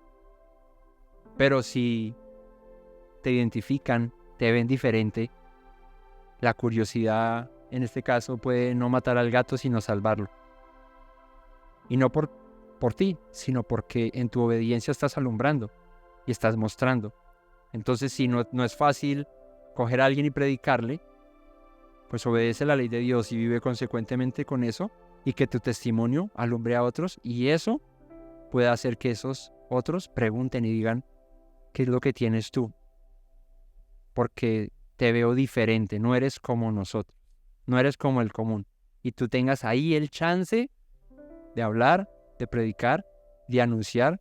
Pero si te identifican, te ven diferente, la curiosidad en este caso puede no matar al gato sino salvarlo. Y no por ti, sino porque en tu obediencia estás alumbrando y estás mostrando. Entonces, si no es fácil coger a alguien y predicarle, pues obedece la ley de Dios y vive consecuentemente con eso, y que tu testimonio alumbre a otros, y eso puede hacer que esos otros pregunten y digan, ¿qué es lo que tienes tú? Porque te veo diferente, no eres como nosotros, no eres como el común, y tú tengas ahí el chance de hablar, de predicar, de anunciar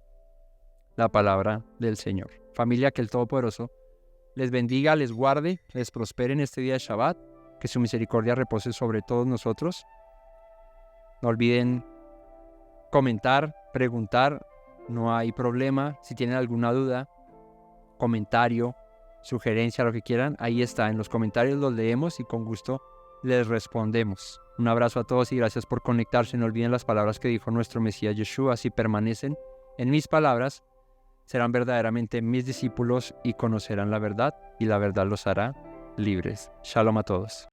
la palabra del Señor. Familia, que el Todopoderoso les bendiga, les guarde, les prospere en este día de Shabbat, que su misericordia repose sobre todos nosotros. No olviden comentar, preguntar, no hay problema. Si tienen alguna duda, comentario, sugerencia, lo que quieran, ahí está, en los comentarios los leemos y con gusto les respondemos. Un abrazo a todos y gracias por conectarse. No olviden las palabras que dijo nuestro Mesías Yeshua: si permanecen en mis palabras, serán verdaderamente mis discípulos y conocerán la verdad, y la verdad los hará libres. Shalom a todos.